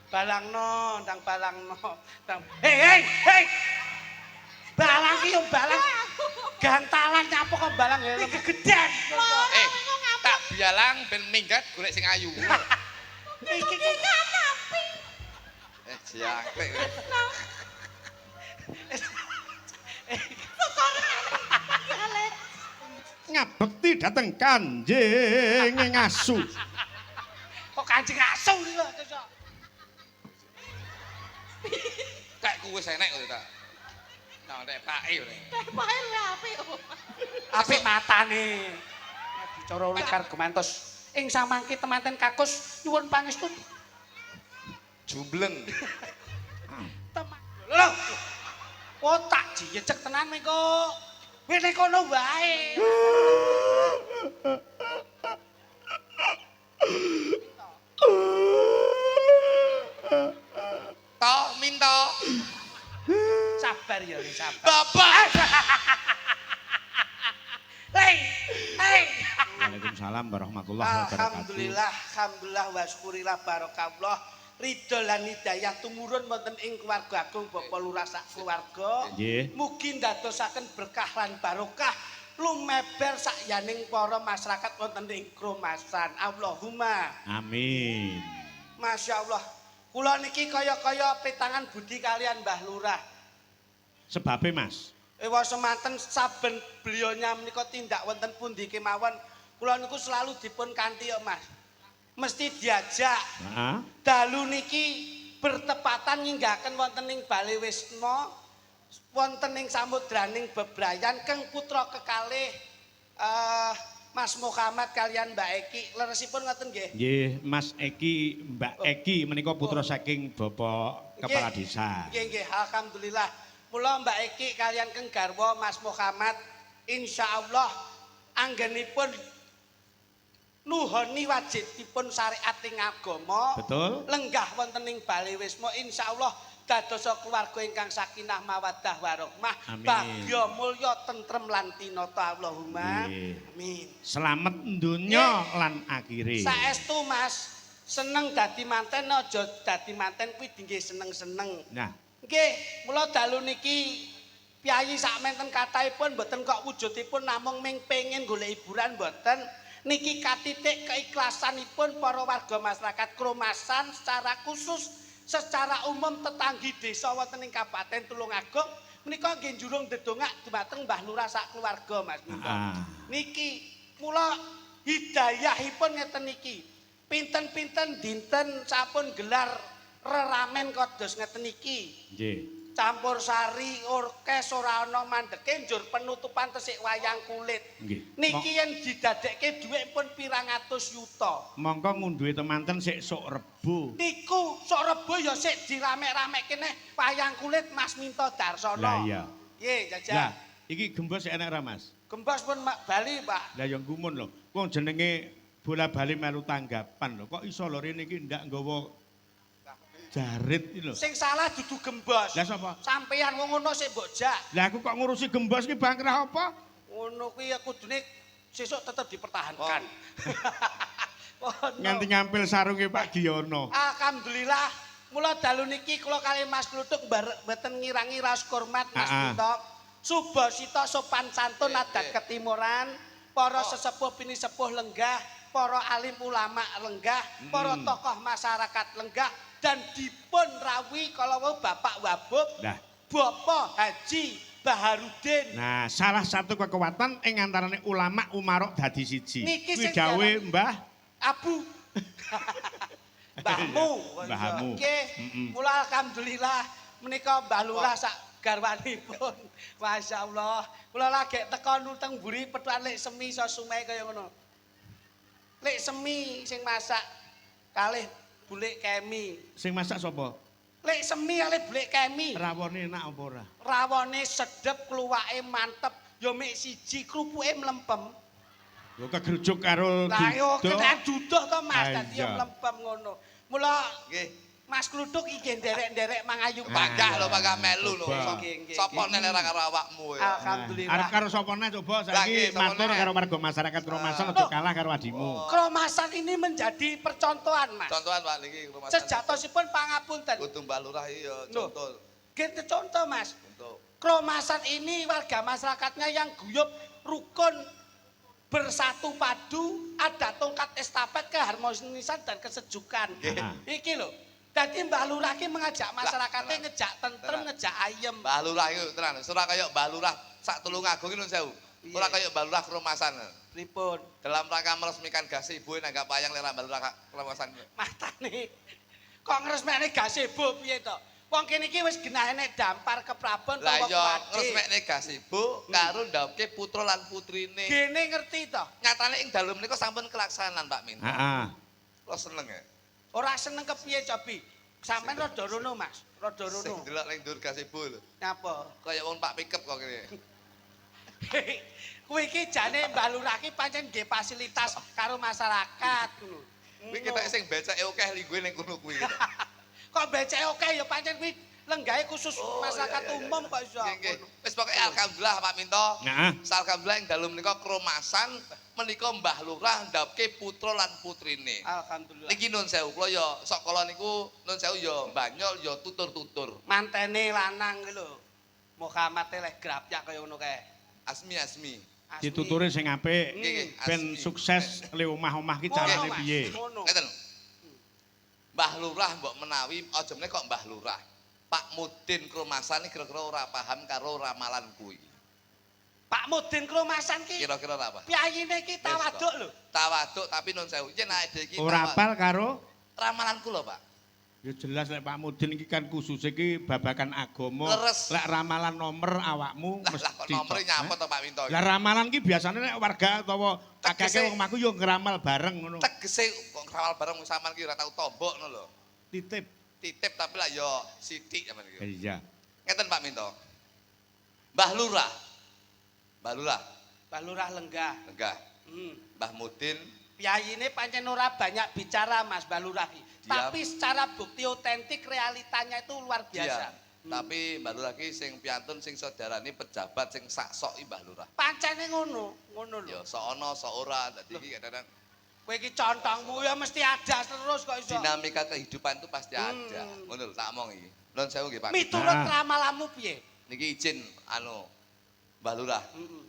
Balangno, ndang balangno. Ndang hei, hei. Balang ki yo balang. Gantalan nyapo kok balang helm gegeden. Tak bialang ben minggat golek sing ayu. Iki Kanapi. Jangkrik. Ngabekti dhateng Kanjeng Ngasu. kok Kanjeng asu iki lho. Kayak kuwi enek kok ta. Nah, nek pake ora. Pae lho apik. Apik matane. Bicara lekar gemantos. Ing samangke temanten kakus nyuwun pangestu. Jumbleng. Teman. Lho. Oh tak jiyecek tenan mengko. Wene kono wae. Toh minta. Sabar ya, sabar. Bapak. Hei, hei. Waalaikumsalam warahmatullahi wabarakatuh. Alhamdulillah, alhamdulillah wa syukurillah barakallah. Ridho lan hidayah tumurun wonten ing keluarga agung Bapak Lurah sak keluarga. Nggih. Mugi ndadosaken berkah lan barokah lumeber sakyaning para masyarakat wonten ing kromasan. Allahumma Amin. Masya Allah. Kula niki kaya-kaya petangan budi kalian Mbah Lurah. Sebabe Mas. Ewa semanten saben beliaunya menika tindak wonten pundi kemawon. Kula niku selalu dipun kanthi ya Mas. Mesti diajak. Heeh. Dalu niki bertepatan nyinggaken wonten ing Bale Wisma, wonten ing samudraning bebrayan keng putra kekalih Mas Muhammad kalian Mbak Eki. Leresipun ngoten nggih. Nggih, Mas Eki, Mbak Eki menika putra saking Bapak Kepala Desa. Nggih, nggih, alhamdulillah. Mula Mbak Eki kalian keng garwa Mas Muhammad insyaallah anggenipun nuhoni wajibipun syariat ing agama. Betul. Lenggah wonten ing Bale Wisma insyaallah dadosa keluarga ingkang sakinah mawaddah warahmah, Amin. bagya mulya tentrem lan tinata Allahumma. Nggih. Amin. Selamat donya lan akhire. Saestu Mas, seneng dadi manten aja dadi manten kuwi nggih seneng-seneng. Nah, Nggih, mula dalu niki piyayi sakmenten kathahipun mboten kok wujudipun namung ming pengin golek hiburan mboten. Niki katitik keikhlasanipun para warga masyarakat Kromasan secara khusus secara umum tetanggi desa wonten ing Kabupaten Tulungagung menika nggih njurung ndedongak dhumateng Mbah Lurah sak keluarga Mas Minto. Niki mula hidayahipun ngeten niki. Pinten-pinten dinten sampun gelar reramen kados ngeten iki. nggih. Campur sari orkes ora ana mandeke njur penutupan tesik wayang kulit. Nggih. Niki yen didadekke dhuwit pun pirang atus yuta. Mongko ngunduhe temanten sik sok Rebo. Niku sok Rebo ya sik diramek-ramekke neh wayang kulit Mas Minto Darsono. Lah iya. Nggih, Lah, jajal. iki gembos sik enek ra Mas? Gembos pun Bali, Pak. Lah ya ngumun lho. Wong jenenge bola bali melu tanggapan lho. Kok iso lho rene iki ndak nggawa jarit iki lho. Sing salah dudu gembos. Lah sapa? Sampeyan wong ngono sik mbok jak. Lah aku kok ngurusi gembos iki bangkrah apa? Ngono kuwi ya kudune sesuk tetep dipertahankan. Oh, no. Nganti ngampil sarunge Pak Giyono. Alhamdulillah, mula dalu niki kula kali Mas Kluthuk mboten ngirangi raos hormat Mas Ah, ah. Minto. Subasita sopan santun adat ketimuran, para sesepuh bini sepuh lenggah, para alim ulama lenggah, para tokoh masyarakat lenggah dan dipun rawuhi kala wau Bapak Wabub, Lah, Bapak Haji Baharudin. nah salah satu kekuatan ing antarane ulama umarok dadi siji. Niki Kuwi sing gawe diarani- Mbah Abu Mbahmu. Mbahmu. Nggih, mula alhamdulillah menika Mbah Lurah sak garwanipun. Masyaallah. Kula lagi teka nuteng mburi petuan lek semi iso sumehe kaya ngono. Lek semi sing masak kalih bulik kemi. sing masak sapa? Lek semi kalih bulik kemi. Rawone enak apa ora? Rawone sedep, kluwake mantep, ya mek siji krupuke mlempem. Lho kegrujuk karo Lah yo duduk. kena duduh to Mas, Ah, dadi yo iya. mlempem ngono. Mula Nggih. Mas Kluduk iki nderek-nderek mangayu Bangga lho bangga melu lho. Coba. Sapa nek ora karo awakmu ya. Alhamdulillah. Arep karo sapa neh coba saiki Lagi, sapa matur neh? karo warga masyarakat Kromasan aja kalah karo adimu. Kromasan ini menjadi percontohan, Mas. Contohan Pak niki rumah Sejatosipun pangapunten. Kudu Mbah Lurah iya contoh. Gitu contoh, Mas. Untuk Kromasan ini warga masyarakatnya yang guyup, rukun, bersatu padu, ada tongkat estafet keharmonisan dan kesejukan. Iki lho. Dadi Mbah Lurah ki mengajak masyarakatnya ngejak tentrem, ngejak ayem. Mbah Lurah iku tenan, ora kaya Mbah Lurah sak Tulungagung iki nun sewu. Ora kaya Mbah Lurah Kromasan. Pripun? Dalam rangka meresmikan gazebo nanggap payang lera Mbah Lurah Kromasan. Matane. Kok ngresmekne gazebo piye to? Wong kene iki wis genah nek dampar keprabon Lah utawa iya kuwade. ngresmekne gazebo karo ndawke putra lan putrine. Gene ngerti to? Nyatane ing dalem menika sampun kelaksanan Pak Min. Heeh. Kula seneng ya. Ora seneng kepiye Cobi? Sampeyan rada rono, Mas. Rada Sing rono. delok ning dhuwur gazebo lho. Nyapa? Kaya wong Pak Pikep kok kene. Kuwi iki jane Mbah Lurah ki pancen nggih fasilitas karo masyarakat ngono. Kuwi ketok sing beceke akeh linggue ning kono kuwi. Kok beceke oke ya pancen kuwi lenggahe khusus masyarakat umum kok iso. Nggih. Wis pokoke alhamdulillah Pak Minto. Heeh. Alhamdulillah ing dalem menika Kromasan menika Mbah Lurah ndapke putra lan putrine. Alhamdulillah. Niki nun sewu kula ya sok kala niku nun sewu ya banyol ya tutur-tutur. Mantene lanang ki lho. Muhammad leh grapyak kaya ngono kae. Asmi. Asmi. Dituturi sing apik Nggih, ben asmi. sukses le omah-omah ki carane Ngono, Mas. piye. Ngono. Ngeten. Mbah Lurah mbok menawi aja meneh kok Mbah Lurah. Pak Mudin Kromasan iki kira-kira ora paham karo ramalan kuwi. Pak Mudin Kromasan ki Kira-kira ora apa? piyayine ki tawaduk lho. Tawaduk tapi nun sewu. Yen nek dhewe iki Ora apal karo ramalan kula, Pak. ya jelas lek Pak Mudin iki kan khusus iki babagan agama. Leres. Lek ramalan nomor awakmu Lah kok mesti. nomere nyapa to Pak Minto? Lah ramalan ki biasane nek warga utawa Tegese- akeh wong maku yo ngeramal bareng ngono. Tegese kok krawal bareng sampean ki ora tau tombok ngono lho. Titip. Titip tapi lah yo sithik sampean iki. Iya. Ngeten Pak Minto. Mbah Lurah. Mbah Lurah, Mbah Lurah lenggah. enggak. Hmm. Mbah Mudin Piyayine pancen ora banyak bicara Mas Mbah Lurah ki. Diam. Tapi secara bukti otentik realitanya itu luar biasa. Tapi Mbah Lurah ki sing piantun sing saudarane pejabat sing sak sok Mbah Lurah. Pancene ngono, ngono lho. Ya sok ana sok ora dadi iki kadang Kowe iki contongmu ya mesti ada terus kok iso. dinamika kehidupan itu pasti ada. Ngono lho tak omong iki. Nuwun sewu nggih Pak. Miturut Ah. ramalanmu piye? Niki izin anu Mbah Lurah. Heeh.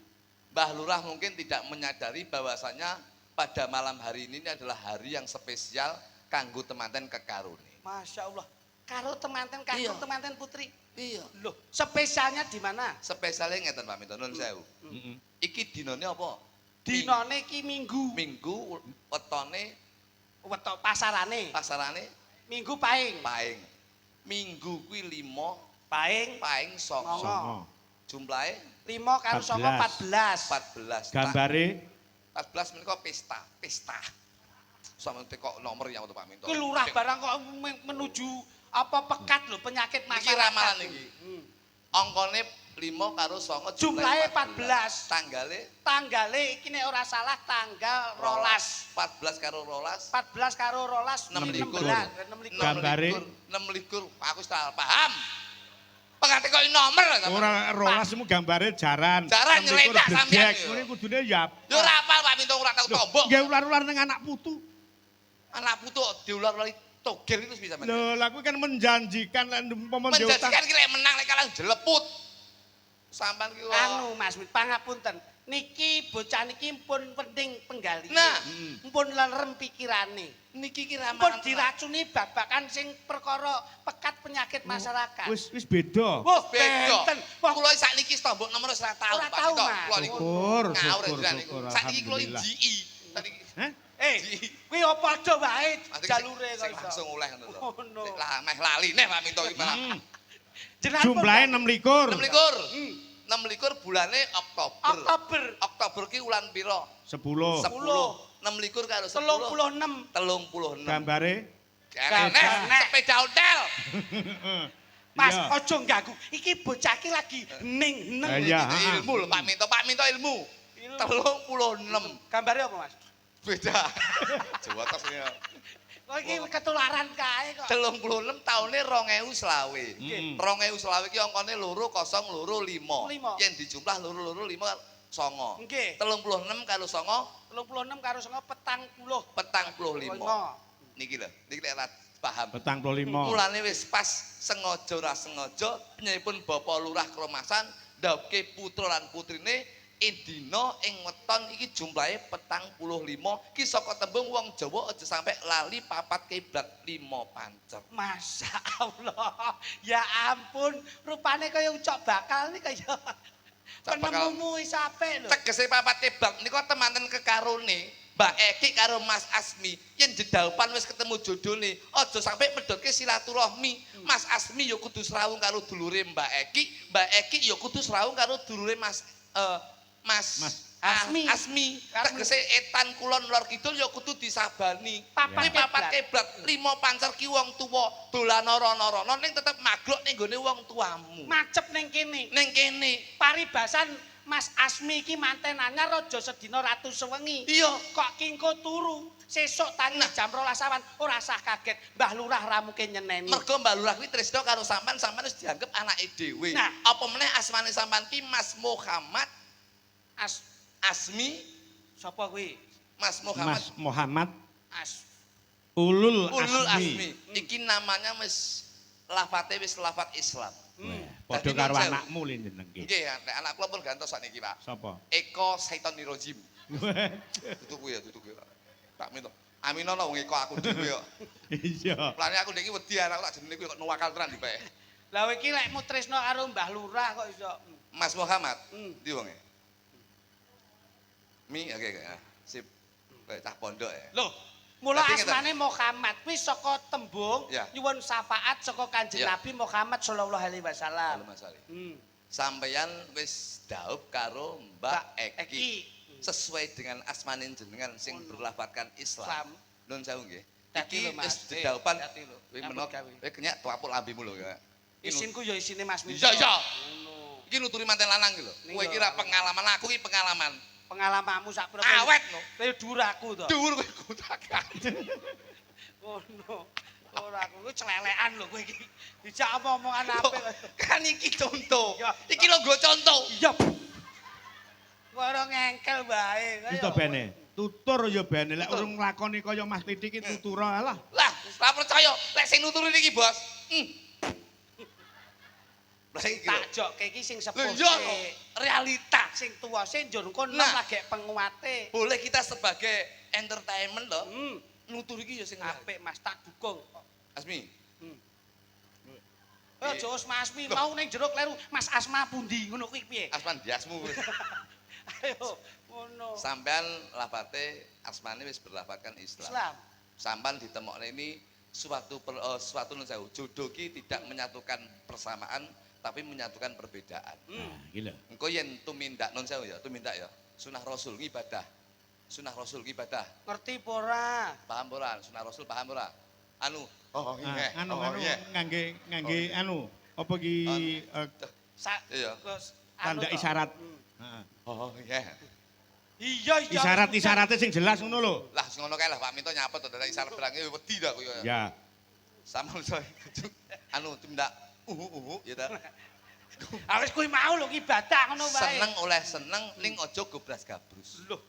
Mbah Lurah mungkin tidak menyadari bahwasanya pada malam hari ini adalah hari yang spesial kanggo temanten kekarune. Masya Allah. Karo temanten Iya. temanten putri. Iya. Loh, spesialnya di mana? Spesialnya ngeten Pak Minto nuwun sewu. Heeh. Iki dinane apa? Dinane ki Minggu. Minggu wetone Wetok pasarane. pasarane Minggu paing. paing. Minggu kuwi 5, Paing paing 9. Songo. Songo. Jumlahe 5 karo 9 14. 14. Gambare 14 menika pesta. Sama kok nomor yang untuk Pak Minto. Ki lurah barang kok menuju apa pekat lho penyakit Niki masyarakat. ramalan iki. Hmm. Angkane 5 karo 9 Jumlahe 14. Tanggale Tanggale iki nek ora salah tanggal 12. 14 karo 12. 14 karo 12 26. 16. Gambare? 26. Aku wis paham. Pengate kok nomor sampean. ora rolasmu gambare jaran. Jaran nyeledak sampean. Ngene kudune ya. Yo ora apal Pak Minto ora tau tombok. Nggih ular-ular ning anak putu. Anak putu diular-ulari togel itu bisa men. Lho, lah kuwi kan menjanjikan lek umpama dhewe Menjadikan ki lek menang lek kalah jeleput. Sampean ki Anu Mas, pangapunten. Niki bocah niki pun penting penggali. Nah. Pun lerem pikirane. niki ki Pun ramalan. diracuni babakan sing perkara pekat penyakit masyarakat. wis beda. Wah, Beda. benten. Wah, Kula sakniki tombok nomor wis ora tau. Ora Pak tau, Minto. Mas. Kula niku Syukur, ngawur syukur, jenengan niku. syukur, Sakniki kula alhamdulillah. JI. Sakniki Hah? kuwi apa padha wae jalure kok sing iso. langsung oleh ngono lho. Oh, no. Lah meh lali neh Pak Minto iki malah. Jenengan Jumlahe pun- 26. 26. Hmm. 26 bulane Oktober. Oktober Oktober ki wulan pira? 10. 10. 26 karo 10. 36. 36. Gambare Karena sepeda ontel. Mas, Iya. ojo ganggu. Iki bocah iki lagi ning neng. Iya. Itu ilmu lho Pak Minto. Pak Minto ilmu. 36. Gambare apa, Mas? Beda. Jawa tos ya. Kok iki ketularan kae kok. 36 taune 2020. Mm. 2020 iki angkane 2025. Lima. Yen dijumlah 225 songo. Nggih. 36 karo songo 36 karo 9 petang 45. Niki lho, niki lek paham. Petang 25. Mulane wis pas sengaja ora sengaja penyipun Bapak Lurah Kromasan ndhawuhke putra lan putrine dina ing weton iki jumlahe 45 ki saka tembung wong Jawa aja sampe lali papat kiblat 5 pancer. Masya Allah. Ya ampun, rupane kaya ucok bakal nih kaya. Ucok bakal. Penemumu wis apik lho. Tegese papat kiblat niku temanten kekarone Mbak Eki karo Mas Asmi yen jedaupan wis ketemu jodone aja sampe medhotke silaturahmi. Mas Asmi ya kudu srawung karo dulure Mbak Eki ya kudu srawung karo dulure Mas Asmi. Tegese etan kulon lor kidul ya kudu disabani. Papat kiblat 5 pancer ki wong tuwa dolan nara-nara ning tetep maglok ning gone wong tuamu. Macep ning kene. Ning kene Paribasan Mas Asmi iki manten anyar raja sedina ratu sewengi. iya Kok kingko turu sesuk tangi jam 12 awan ora usah kaget. Mbah Lurah ramuke nyeneni. mergo Mbak Lurah kuwi tresna karo sampean wis dianggep anake dhewe. Nah. Apa meneh asmane sampean ki Mas Muhammad Asmi, Sapa kuwi? Mas Muhammad Mas Muhammad As. Ulul Ulul Asmi. Iki namanya wis lafate wis lafat Islam. Padha Dadi karo nun sewu. anakmu lho jenengke. Nggih, nek anak kula pun gantos sakniki, Pak. Sapa? Eko Saitonirojim. Dudu kuwi ya, dudu kuwi. Tak minta. Aminono wong Eko aku dhewe kok. Iya. Plane aku ndek iki wedi anakku tak jenenge kuwi kok nuwakal tenan dipek. Lah iki lek mu tresno karo Mbah Lurah kok iso. Mas Muhammad, ndi wonge? Oke. Sip. Kayak cah pondok ya. Loh, mula Tapi ngeten. asmane Muhammad kuwi saka tembung Ya. nyuwun syafaat saka Kanjeng Ya. Nabi Muhammad sallallahu alaihi wasallam. Masalah. Hmm. Sampeyan wis daup karo Mbak Eki. Eki. Sesuai dengan asmanin jenengan sing berlafadzkan Islam. Islam. Nun sewu nggih. Dadi lho, Iki Mas. wis dedaupan. Dadi lho. Kowe Nyambut menok, gawe. kowe kenyak tuapuk lambimu lho ya. Isinku ya isine Mas Minto. Iya, iya. Ngono. Iki nuturi manten lanang iki lho. Ning Kowe lho. iki ra pengalaman, aku iki pengalaman. Pengalamanmu sak pira. Awet no. Kowe duraku to. Dhuwur kowe kutakan. Ngono. Ora aku kuwi celelekan lho kowe iki. Dijak omong-omongan apik. Kan iki contoh. Iya. Iki lho nggo contoh. Iya. Ora ngengkel bae. Wis to bene. Tutur ya bene lek Tutur. urung nglakoni kaya Mas Titik iki tutur ae lah. Lah, ora percaya lek sing nuturi iki, Bos. Lah iki lho. Tak jokke iki sing sepuh. Lho iya kok, sik. realita. Sing tuwa sing njur engko nom Nah. lagi penguate. Boleh kita sebagai entertainment loh. Hmm. Nuturi iki ya sing Apik Mas tak dukung. Asmi. Aja wis Mas Asmi mau ning jero kleru Mas Asma pundi ngono kuwi piye? Asman diasmu wis. Ayo ngono. Sampean lafate asmane wis berlafatkan Islam. Islam. Sampean ditemokne ini suatu nun sewu. Jodoh ki tidak menyatukan persamaan tapi menyatukan perbedaan. Nah, iki lho. Engko yen tumindak nun sewu ya, tumindak ya. Sunah Rasul ki ibadah. Sunah Rasul ki ibadah. Ngerti apa ora? Paham ora? Sunah Rasul paham ora? Anu. Anu ngangge anu apa ki Iya. tanda Anu to. isyarat. Hmm. Heeh. Oh iya. Iya iya. Isyarat-isyaratnya sing jelas ngono lho. Lah sing ngono kae lah Pak Minto nyapet to dadak isyarat berange wedi dah kowe ya. Ya. Sama saya anu tumindak ya ta. Awis kuwi mau lho ibadah ngono wae. Seneng oleh seneng ning aja gobras gabrus. Loh,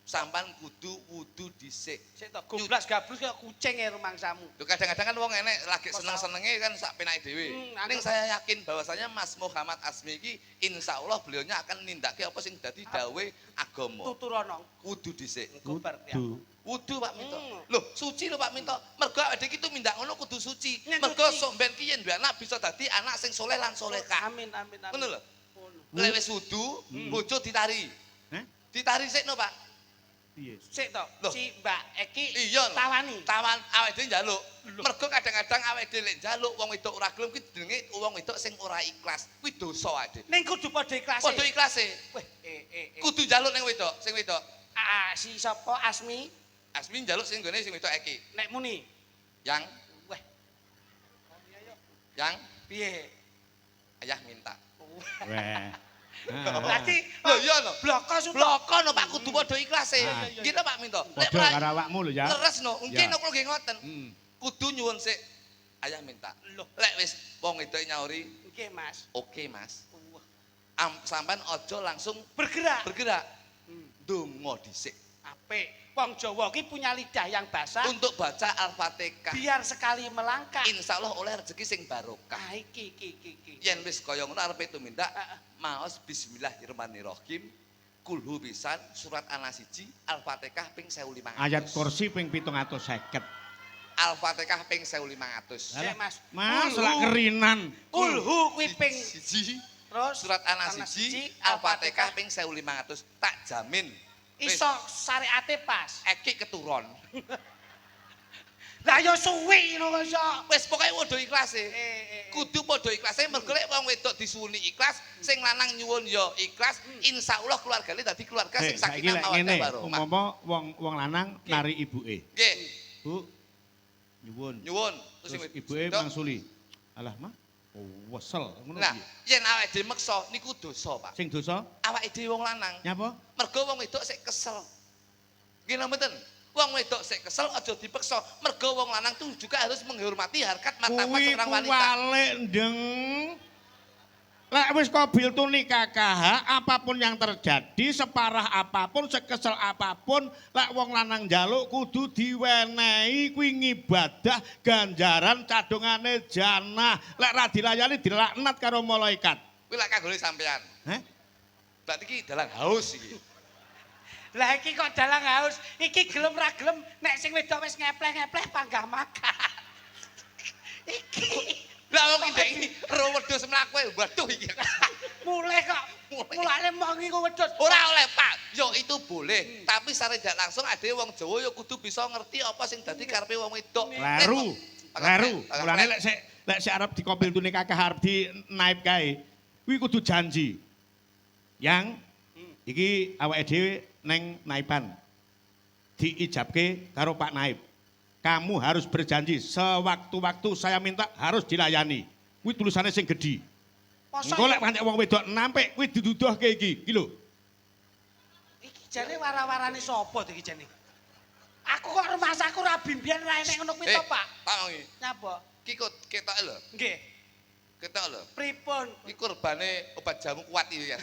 Sampan kudu wudu dhisik. sik to goblas gabrus kaya kucing e rumangsamu. Lho kadang-kadang kan wong enek lagi seneng-senenge kan sak penake dhewe. Ning saya yakin bahwasanya Mas Muhammad Asmi iki insyaallah beliaunya akan nindakake apa sing dadi dawuh agama. Tuturono. Wudu dhisik. Engko bar ya. Kudu. Wudu Pak Minto. Hmm. Loh, suci lho Pak Minto. Mergo awake dhewe iki tumindak ngono kudu suci. Yen Mergo suci. sok ben ki yen duwe anak bisa dadi anak sing soleh lan solehah. Amin amin amin. Ngono lho. Ngono. Lek wis wudu, bojo ditari. Hah? Ditari sikno, Pak. Piye? Sik to, Loh. si Mbak Eki Iya lho. tawani. Tawan awake dhewe njaluk. Mergo kadang-kadang awake dhewe lek njaluk wong wedok ora gelem kuwi jenenge wong wedok sing ora ikhlas. Kuwi dosa awake dhewe. Ning kudu padha ikhlas. Padha ikhlase. Weh, Kudu njaluk ning wedok, sing wedok. si sapa Asmi Asmi njaluk sing gone sing wedok Eki. nek muni. Yang Weh, yang piye? ayah minta. Weh. Berarti Lho iya no. bloko suto. Bloko no Pak kudu padha ikhlas e. Ah. Gitu Pak Minto. Lek Padha karo awakmu lho ya. leres no, mungkin Ya. aku nggih ngoten. Hmm. Kudu nyuwun sik. Ayah minta. Loh. Lek wis wong wedok nyauri, Nggih, Mas. oke Mas. Wah. Sampean aja langsung Bergerak. bergerak. Hmm. Donga dhisik. Apik. Wong Jawa ki punya lidah yang basah. Untuk baca Al-Fatihah. Biar sekali melangkah. Insya Allah oleh rezeki sing barokah. Ah, iki. Yen wis kaya ngono arepe tumindak Heeh. maos bismillahirrahmanirrahim. Kulhu pisan surat An-Nas 1 Al-Fatihah ping 1500. Ayat kursi ping 750. Al-Fatihah ping 1500. Sik, Mas. Mas Kulhu. lak kerinan. Kulhu kuwi ping Siji. terus Surat An-Nas 1 Al-Fatihah ping 1500. Tak jamin. Wis, iso syariate pas. Eki keturun. Lah ya suwi ngono iso. Wis pokoke padha ikhlas e. Kudu padha ikhlas e mergo lek wong wedok disuwuni ikhlas, sing lanang nyuwun ya ikhlas, insyaallah keluargane dadi keluarga sing Saiki sakinah lek mawaddah ngene, warahmah. umpama wong lanang nari ibuke. Nggih, Bu, nyuwun. nyuwun. Terus sing ibuke wedok, mangsuli. Alah, Mah. Oh, wesel ngono Nah, piye? yen awake dhewe meksa niku dosa, Pak. Sing dosa Awake dhewe wong lanang. nyapa? Mergo wong wedok sik kesel. Nggih mboten? Wong wedok sik kesel aja dipeksa. Mergo wong lanang tuh juga harus menghormati harkat martabat Kuwi seorang wanita. kuwalik ndeng. Lek wis qabil tu nikah apapun yang terjadi, separah apapun, sekesel apapun, lek wong lanang njaluk kudu diwenehi kuwi ngibadah ganjaran cadungane jannah. Lek ra dilayani dilaknat karo malaikat. Kuwi lak kanggone sampean. Heh? Berarti iki dalang haus iki. Lah iki kok dalang haus. Iki gelem ra gelem nek sing wedok wis ngepleh-ngepleh panggah makan. Iki Lah wong ndek iki ro wedhus mlaku ae. Waduh iki. mulai kok. Mulane mongi ku wedhus. Ora oleh, Pak. Yo itu boleh, tapi secara tidak langsung ade wong Jawa yo kudu bisa ngerti apa sing dadi karepe wong wedok. Kleru. Kleru. Mulane lek sik arep dikobil tu nikah arep di naib kae, kuwi kudu janji. Yang iki awake dhewe neng naiban. Diijabke karo Pak Naib. Kamu harus berjanji sewaktu-waktu saya minta harus dilayani. Kuwi tulisannya sing gedhi. Engko lek pancen wong wedok nampik kuwi diduduhke iki lho. Iki jane wara-warane sapa iki jane? Aku kok rumahku ra bimbian ra enek ngono kuwi to, Pak. Pak Mangi. Nyapa? Ki kok ketoke lho. Nggih. Ketok lho. Pripun? Iki kurbane obat jamu kuat iki ya.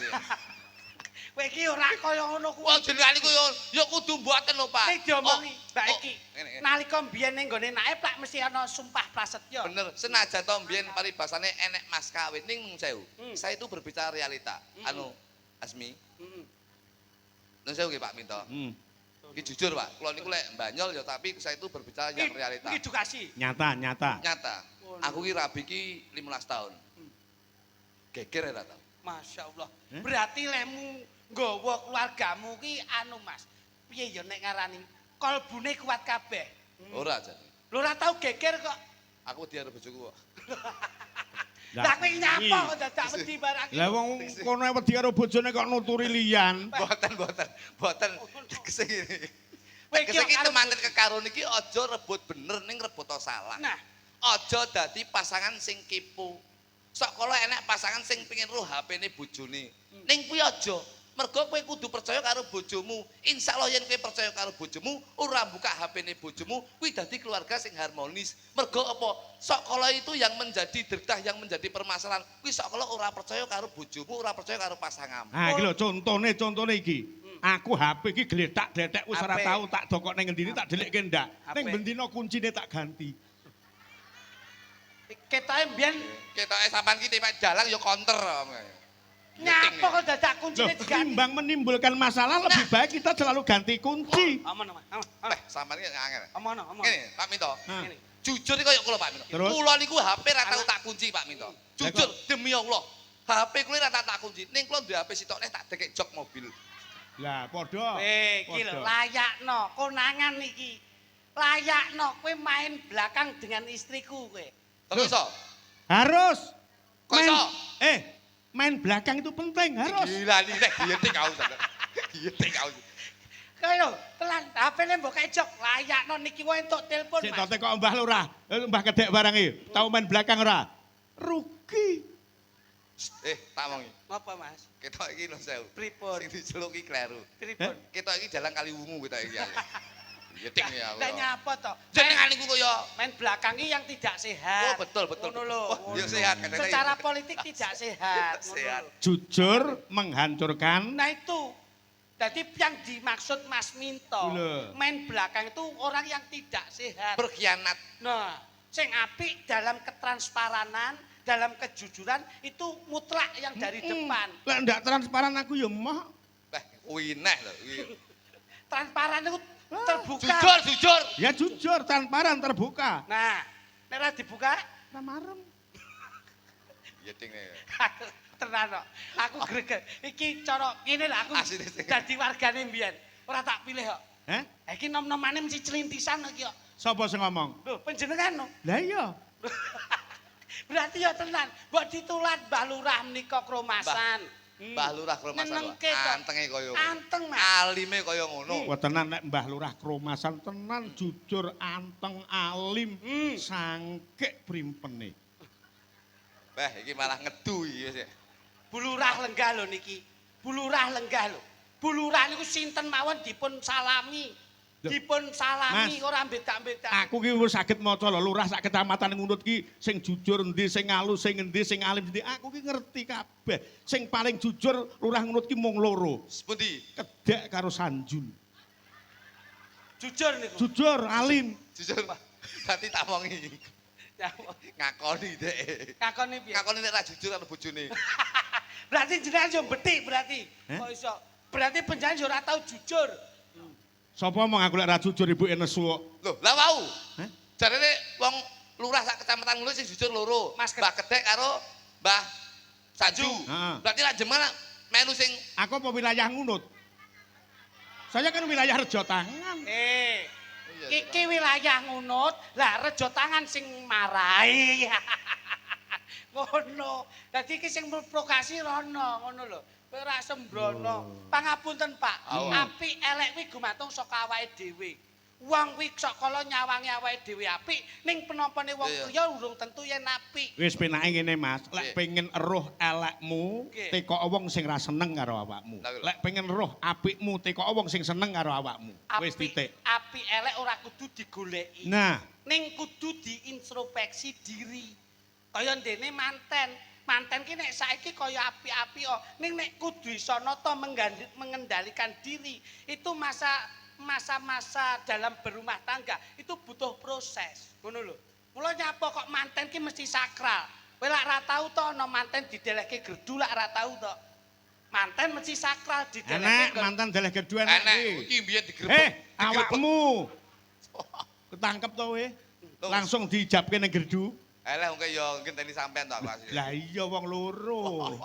Kowe iki ora kaya ngono kuwi. Wong jenengan iku yo kudu mboten lho, Pak. Nek diomongi, Mbak oh, iki. ngene. Nalika mbiyen ning gone naib lak mesti ana sumpah prasetya. Bener, senajan to mbiyen paribasane enek mas kawin ning nun sewu. Hmm. Saya itu berbicara realita. Anu Asmi, Heeh. nun sewu nggih Pak Minto. Iki jujur Pak, kula niku lek mbanyol ya tapi saya itu berbicara yang realita. Iki edukasi. Nyata. Nyata. Aku ki rabi ki 15 tahun. Geger ora tau. Masya Allah. Berarti lemu nggawa keluargamu ki anu Mas. Piye ya nek ngarani kolbune kuat kabeh. Ora jane. Lho ora tau geger kok. Aku diare bojoku kok. Lah kowe nyapa kok dadak wedi barang iki. Lah wong kono wedi karo bojone kok nuturi liyan. Boten. Tegese ngene. Kowe iki Tegese iki karo- temanten kekaron iki aja rebut bener ning rebut salah. Nah, Aja dadi pasangan sing kipu. Sok kala enek pasangan sing pengin roh HP-ne bojone. Ning kuwi aja. Mergo kowe kudu percaya karo bojomu. Insyaallah yen kowe percaya karo bojomu, ora buka HP-ne bojomu, kuwi dadi keluarga sing harmonis. Mergo apa? Sok kala itu yang menjadi derdah, yang menjadi permasalahan. Kuwi sok kala ora percaya karo bojomu, ora percaya karo pasanganmu. Nah iki lho contone iki. Aku HP iki gletak-gletek wis ora HP. tau tak dokok ning ngendi tak delekke ndak. HP. Ning bendina kuncine tak ganti. ketoke mbiyen Ketoke sampean ki tipe dalang ya counter. nyapa kok dadak Loh, kuncine diganti. timbang menimbulkan masalah lebih baik kita selalu ganti kunci. Aman, aman. Leh, sampean ki angel. Aman, aman. Ngene, Pak Minto. Nah, Ngene. Jujur iki kaya kula Pak Minto. Terus? Kula niku HP ra tau tak kunci Pak Minto. Jujur demi Allah. HP kula ra tak kunci. Ning kula duwe HP sitokne tak dekek jok mobil. Lah padha. Iki lho layakno konangan iki. Layakno kowe main belakang dengan istriku kowe. Kok iso? Harus. Kok iso? Main belakang itu penting, harus. Gila nih, giyeting kau sampean. Giyeting kau. Kowe lho, telan HP-ne mbok kejok layakno niki wae entuk telepon Sik Mas. tote kok mbah lurah. Mbah kedek barang iki. Tau main belakang ora? Rugi. Tak wongi. Ngapa, Mas? Ketok iki lho sewu. Pripun? Sing diceluk iki kleru. Pripun? Ketok iki dalang kali wungu ketok iki. Ya ting ya. Lah nyapa to? Jenengan niku kaya Main belakang ini yang tidak sehat. Oh betul betul. Ngono lho. Oh, ya sehat kadang-kadang. Secara politik tidak sehat. ngono Sehat. lho. Jujur menghancurkan. Nah itu. Jadi yang dimaksud Mas Minto, Lho. main belakang itu orang yang tidak sehat. Berkhianat. Nah, sing apik dalam ketransparanan, dalam kejujuran itu mutlak yang dari depan. Lah ndak transparan aku ya mah. Kuwi neh lho. Transparan itu terbuka. Jujur, jujur. Ya jujur, transparan, terbuka. Nah, nek ora dibuka, Ramarem. Ya ting nih. tenan kok. Aku greget. Iki cara ngene lho aku Asline sing. dadi wargane mbiyen. Ora tak pilih kok. Heh? Iki nom-nomane mesti celintisan iki kok. Sapa sing ngomong? Lho, panjenengan no. Lah iya. Berarti ya tenan, mbok ditulat Mbah Lurah menika kromasan. Mbah Lurah Kromasan. Nyenengke kok. Antenge kaya ngono. Anteng, Mas. Alime kaya ngono. Wah tenan nek Mbah Lurah Kromasan tenan jujur anteng alim sangkek primpene. Bah, iki malah ngedu iki wis. Bulurah lenggah lho niki. Bulurah lenggah lho. Bulurah niku sinten mawon dipun salami. Loh. Dipun salami Mas. ora beda-beda. Aku ki wis saged maca lho lurah sak kecamatan ngunut ki sing jujur endi sing alus sing endi sing alim endi aku ki ngerti kabeh. Sing paling jujur lurah ngunut ki mung loro. Sepundi? Kedek karo Sanjun. Jujur niku. Jujur alim. Jujur. Berarti tak wongi. Ngakoni dek. Kakone piye? Ngakoni nek ra jujur karo bojone. Berarti jenengan yo betik berarti. Heh? Kok iso? Berarti panjenengan yo ora tau jujur. Sapa mong aku lek ra jujur ibuke nesu kok. Loh, lah wau. Heh? Jarene wong lurah sak kecamatan ngono sing jujur loro. Mas Mbah Kedek karo Mbah Saju. Heeh. Berarti lah jenengan melu sing Aku apa wilayah ngunut? Saya kan wilayah Rejo Tangan. Iki wilayah ngunut, lah rejo tangan sing marai. Ngono. Dadi iki sing provokasi rono, ngono lho. Kowe ora sembrono. Pangapunten, Pak. Apik elek kuwi gumantung saka awake dhewe. Wong kuwi sok kala nyawangi awake dhewe apik, ning penompone wong liya urung tentu yen apik. Wis penake ngene Mas, lek Nggih. pengen eruh elekmu, Nggih. teko wong sing ra seneng karo awakmu. Lah, lho. Lek pengen eruh apikmu, teko wong sing seneng karo awakmu. Wis titik. Apik elek ora kudu digoleki. Nah, Ning kudu diintrospeksi diri. Kaya ndene manten. Manten ki nek saiki kaya api-api kok. Ning nek kudu iso nata mengendalikan diri. Itu masa-masa dalam berumah tangga itu butuh proses. Ngono lho. Mula nyapa kok manten ki mesti sakral. Kowe lak ra tau to ana manten didelehke gerdu lak ra tau to. Manten mesti sakral didelehke. enak mantan deleh kedua enak. enek kuwi. iki mbiyen digrebek. Awakmu. Ketangkep to we? Langsung diijabke ning gerdu. Eleh wong ya ngenteni sampean to aku asli. Lah iya wong loro.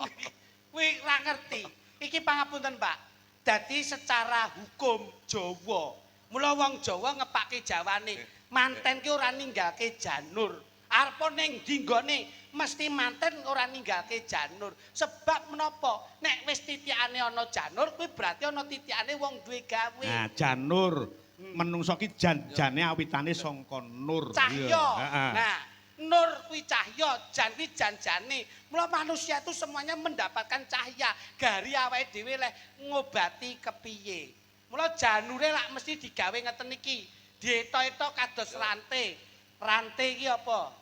Kuwi ra ngerti. Iki pangapunten, Pak. Dadi secara hukum Jawa, mula wong Jawa ngepake Jawane, manten ki ora ninggalke janur. Arep ning ndi nggone mesti manten ora ninggalke janur. Sebab menapa? Nek wis titikane ana janur, kuwi berarti ana titikane wong duwe gawe. Nah, janur. Menungso ki jane awitane sangka nur. Cahya. Iya, heeh. Nah, nur kuwi cahya, jan kuwi janjane. Mula manusia itu semuanya mendapatkan cahya. Gari awake dhewe leh ngobati kepiye. Mula janure lak mesti digawe ngeten iki. Dieto-eto kados rante. Rante iki apa?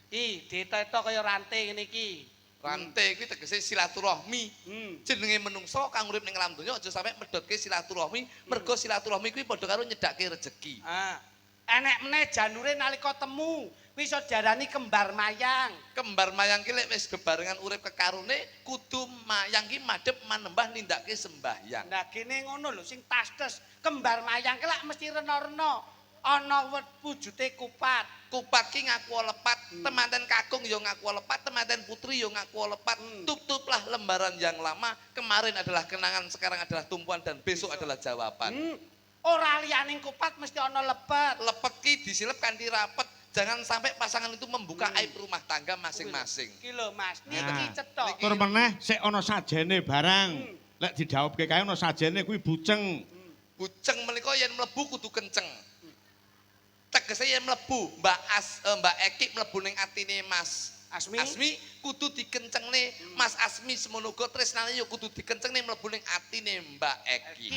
Dieto-eto kaya rante ngene iki. Rantai kuwi tegese silaturahmi. Jenenge menungso kang urip ning alam donya aja sampe medhotke silaturahmi, mergo silaturahmi kuwi padha karo nyedhake rejeki. Enek meneh janure nalika temu, kuwi iso diarani kembar mayang. Kembar mayang ki lek wis bebarengan urip kekarune kudu mayang ki madhep manembah nindakake sembahyang. Nah gene ngono lho sing tastes kembar mayang ki lak mesti rena-rena. Ana wujute kupat. Kupat ki ngaku lepat, temanten kakung ya ngaku lepat, temanten putri ya ngaku lepat. Tutup-tutuplah lembaran yang lama. Kemarin adalah kenangan, sekarang adalah tumpuan dan besok adalah jawaban. Ora liyaning kupat mesti ana lepet. Lepet ki disilep kanthi rapet. Jangan sampai pasangan itu membuka aib rumah tangga masing-masing. Iki lho Mas, niki Nah. cetok. Tur meneh sik ana sajene barang. Lek dijawabke kae ana sajene kuwi buceng. Buceng menika yen mlebu kudu kenceng. Tegese yen mlebu Mbak Eki mlebu ning atine Mas Asmi. Asmi kudu dikencengne Mas Asmi semono uga tresnane ya kudu dikencengne mlebu ning atine Mbak Eki.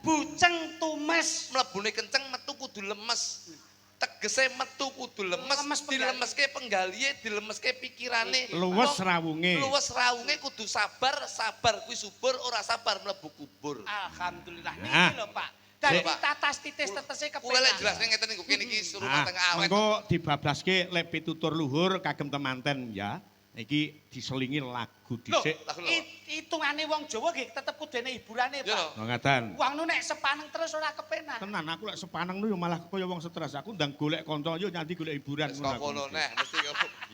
Bujeng tumes Mlebune kenceng metu kudu lemes. Tegese metu kudu lemes, Lemes penggali. dilemeske penggalihe, dilemeske pikirane. Luwes Wong rawunge. Luwes rawunge kudu sabar, sabar kuwi subur, ora sabar mlebu kubur. Alhamdulillah Nah. niki lho Pak. Dadi Pak. tatas titis tetese Kuwi lek kepenak. jelasne ngeten niku kene iki suruh Nah, tengah awet. mengko dibablaske lek pitutur luhur kagem temanten ya. Iki diselingi lagu Loh, dhisik. Lagu lho. hitungane wong Jawa nggih tetep kudune hiburane Ya Pak. lho. Ngaten. Wong nu nek sepaneng terus ora kepenak. Tenan aku lek sepaneng nu yo malah kaya wong stres. Aku ndang golek kanca yo nyanti golek hiburan Wis ngono kok aku. ngono neh mesti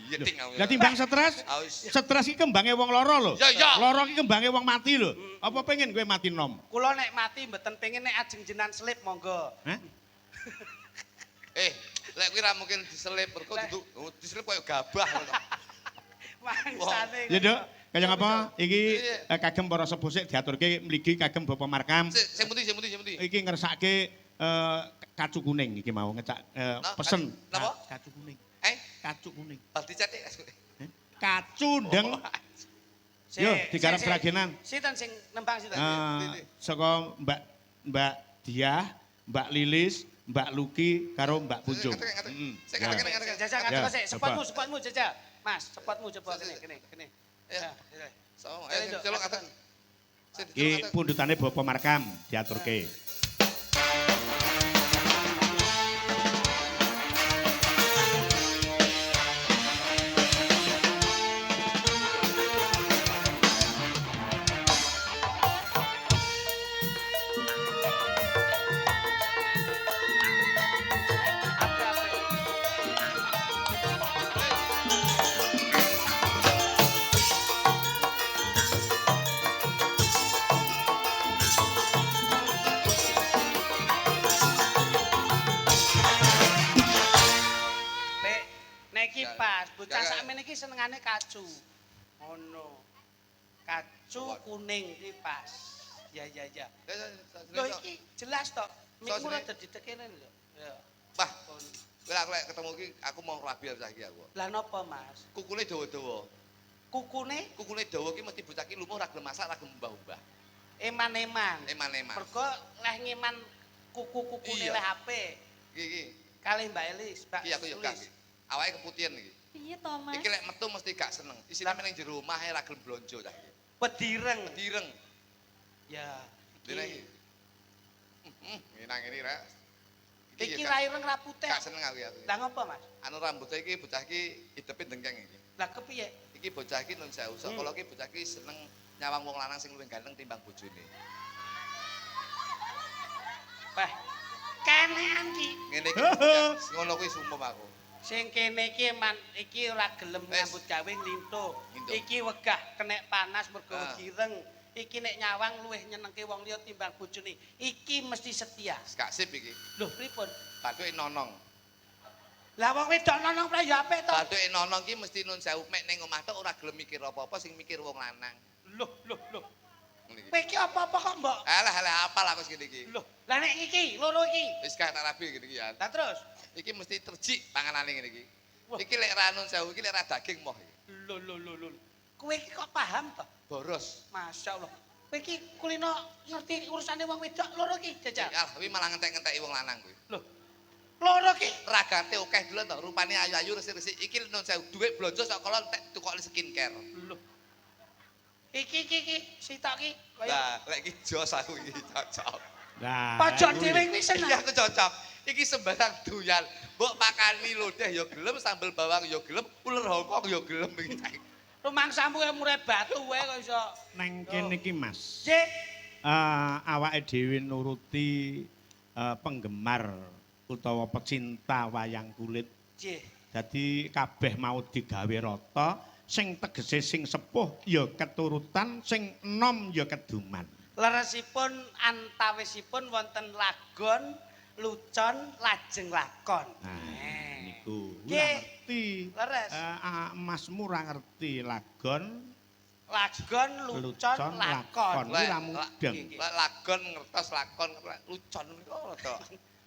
yeting aku. Lah timbang stres, Ah, wis. stres iki kembange wong lara lho. Ya, ya. Lara iki kembange wong mati lho. Apa pengen kowe mati nom? Kula nek mati mboten pengen nek ajeng jenengan slip monggo. Hah? Lek kuwi ra mungkin diselip mergo duduk diselip koyo gabah ngono. Mangsane. Ya, Dok. Kaya ngapa? Iki Iya. kagem para sepuh sik diaturke mligi kagem Bapak Markam. Sing putih, sing putih, sing putih. Iki ngersake kacu kuning iki mau ngecak pesen. Napa? Kacu kuning. Kacu kuning. Bal dicetik. Kacu ndeng. Yo, digarap seragenan. Sinten sing nembang sinten? Saka Mbak Diah, Mbak Lilis, Mbak Luki karo Mbak Punjung. Ngatek, ngatek. Mm, Sik, ya. ngatek, ngatek. Jajal Ya, ngatur sik, coba. sepotmu jajal. Mas, sepotmu coba Sik, kene. Ya. Ya. So, Ayo, Dok, celok ngaten. ngatek. Sik, Iki dicelok ngatek. pundutane Bapak Markam diaturke. Nek iki pas, bocah Ya, ya. sakmene iki senengane kacu. Ngono. Kacu kuning iki pas. Ya. Lho iki jelas tok. Mikmu rada didekene lho. Ya. Wah, kowe aku lek ketemu iki aku mau rabi saiki aku. Lah napa, Mas? Kukune dawa-dawa. Kukune Kukune dawa ki mesti bocah ki lumuh ra gelem masak, ra gelem mbah-mbah. eman-eman. Eman-eman. Mergo leh ngeman kuku-kukune Iya. leh HP. Iki Kalih Mbak Elis, Mbak iki aku yo gak. Sulis. Awake keputihan iki. Piye to, Mas? Iki lek metu mesti gak seneng. Isine meneng jero omah ae ra gelem blonjo ta iki. Pedireng. Direng. Ya. Dene iki. Nginang ini ra. Iki ya ra ireng ra putih. gak seneng aku ya. Lah ngopo, Mas? Anu rambutnya iki bocah iki hidepe dengkeng iki. Lah kepiye? Iki bocah iki nun sewu. Kala iki bocah iki seneng nyawang wong lanang sing luwih ganteng timbang bojone. Wah. Kenean ki. Ngene iki ngono kuwi sumpah aku. Sing kene iki man iki ora gelem Wes. nyambut gawe lintuh. Lintuh. Iki wegah kenek panas mergo Ah. direng. Iki nek nyawang luwih nyenengke wong liya timbang bojone. Iki mesti setia. Gak sip iki. Lho pripun? Bathuke nonong. Lah wong wedok nonong pra ya apik to. Bathuke nonong ki mesti nun sewu mek ning omah tok ora gelem mikir apa-apa sing mikir wong lanang. Loh. Ngono iki. Kowe iki apa-apa kok mbok? Alah apal aku segini iki. Loh, lah nek iki loro iki. Wis gak tak rabi ngene iki ya. Lah terus? Iki mesti terjik panganane ngene iki. Wah. Iki lek ra nun sewu iki lek ra daging moh iki. Lho. Kowe iki kok paham to? Boros. Masyaallah. Kowe iki kulino ngerti urusane wong wedok loro iki jajal. Alah kuwi malah ngentek-ngenteki wong lanang kuwi. Loh. Loro iki. Ragate akeh dulu to, rupane ayu-ayu resik-resik. Iki nun sewu dhuwit blonjo sak kala entek tukokne skincare. Loh. Iki sitok iki kaya Lah, lek iki jos aku iki cocok. Lah. pojok kuwi. dhewe kuwi Iki seneng. aku cocok. Iki sembarang doyan. Mbok makani lodeh ya gelem, sambel bawang ya gelem, uler Hongkong ya gelem iki. Rumangsamu ya murai batu wae kok iso. Neng kene iki Mas. Jek, Awake dhewe nuruti penggemar utawa pecinta wayang kulit. jek. Dadi kabeh mau digawe rata, sing tegese sing sepuh ya keturutan, sing enom ya keduman. Leresipun antawisipun wonten lagon, lucon, lajeng lakon. Nah, niku. Nggih. Ora ngerti. Leres. Masmu ora ngerti lagon, Lagon, lucon, lakon. Kuwi ra mudeng. Lagon ngertos lakon lucon niku ora to.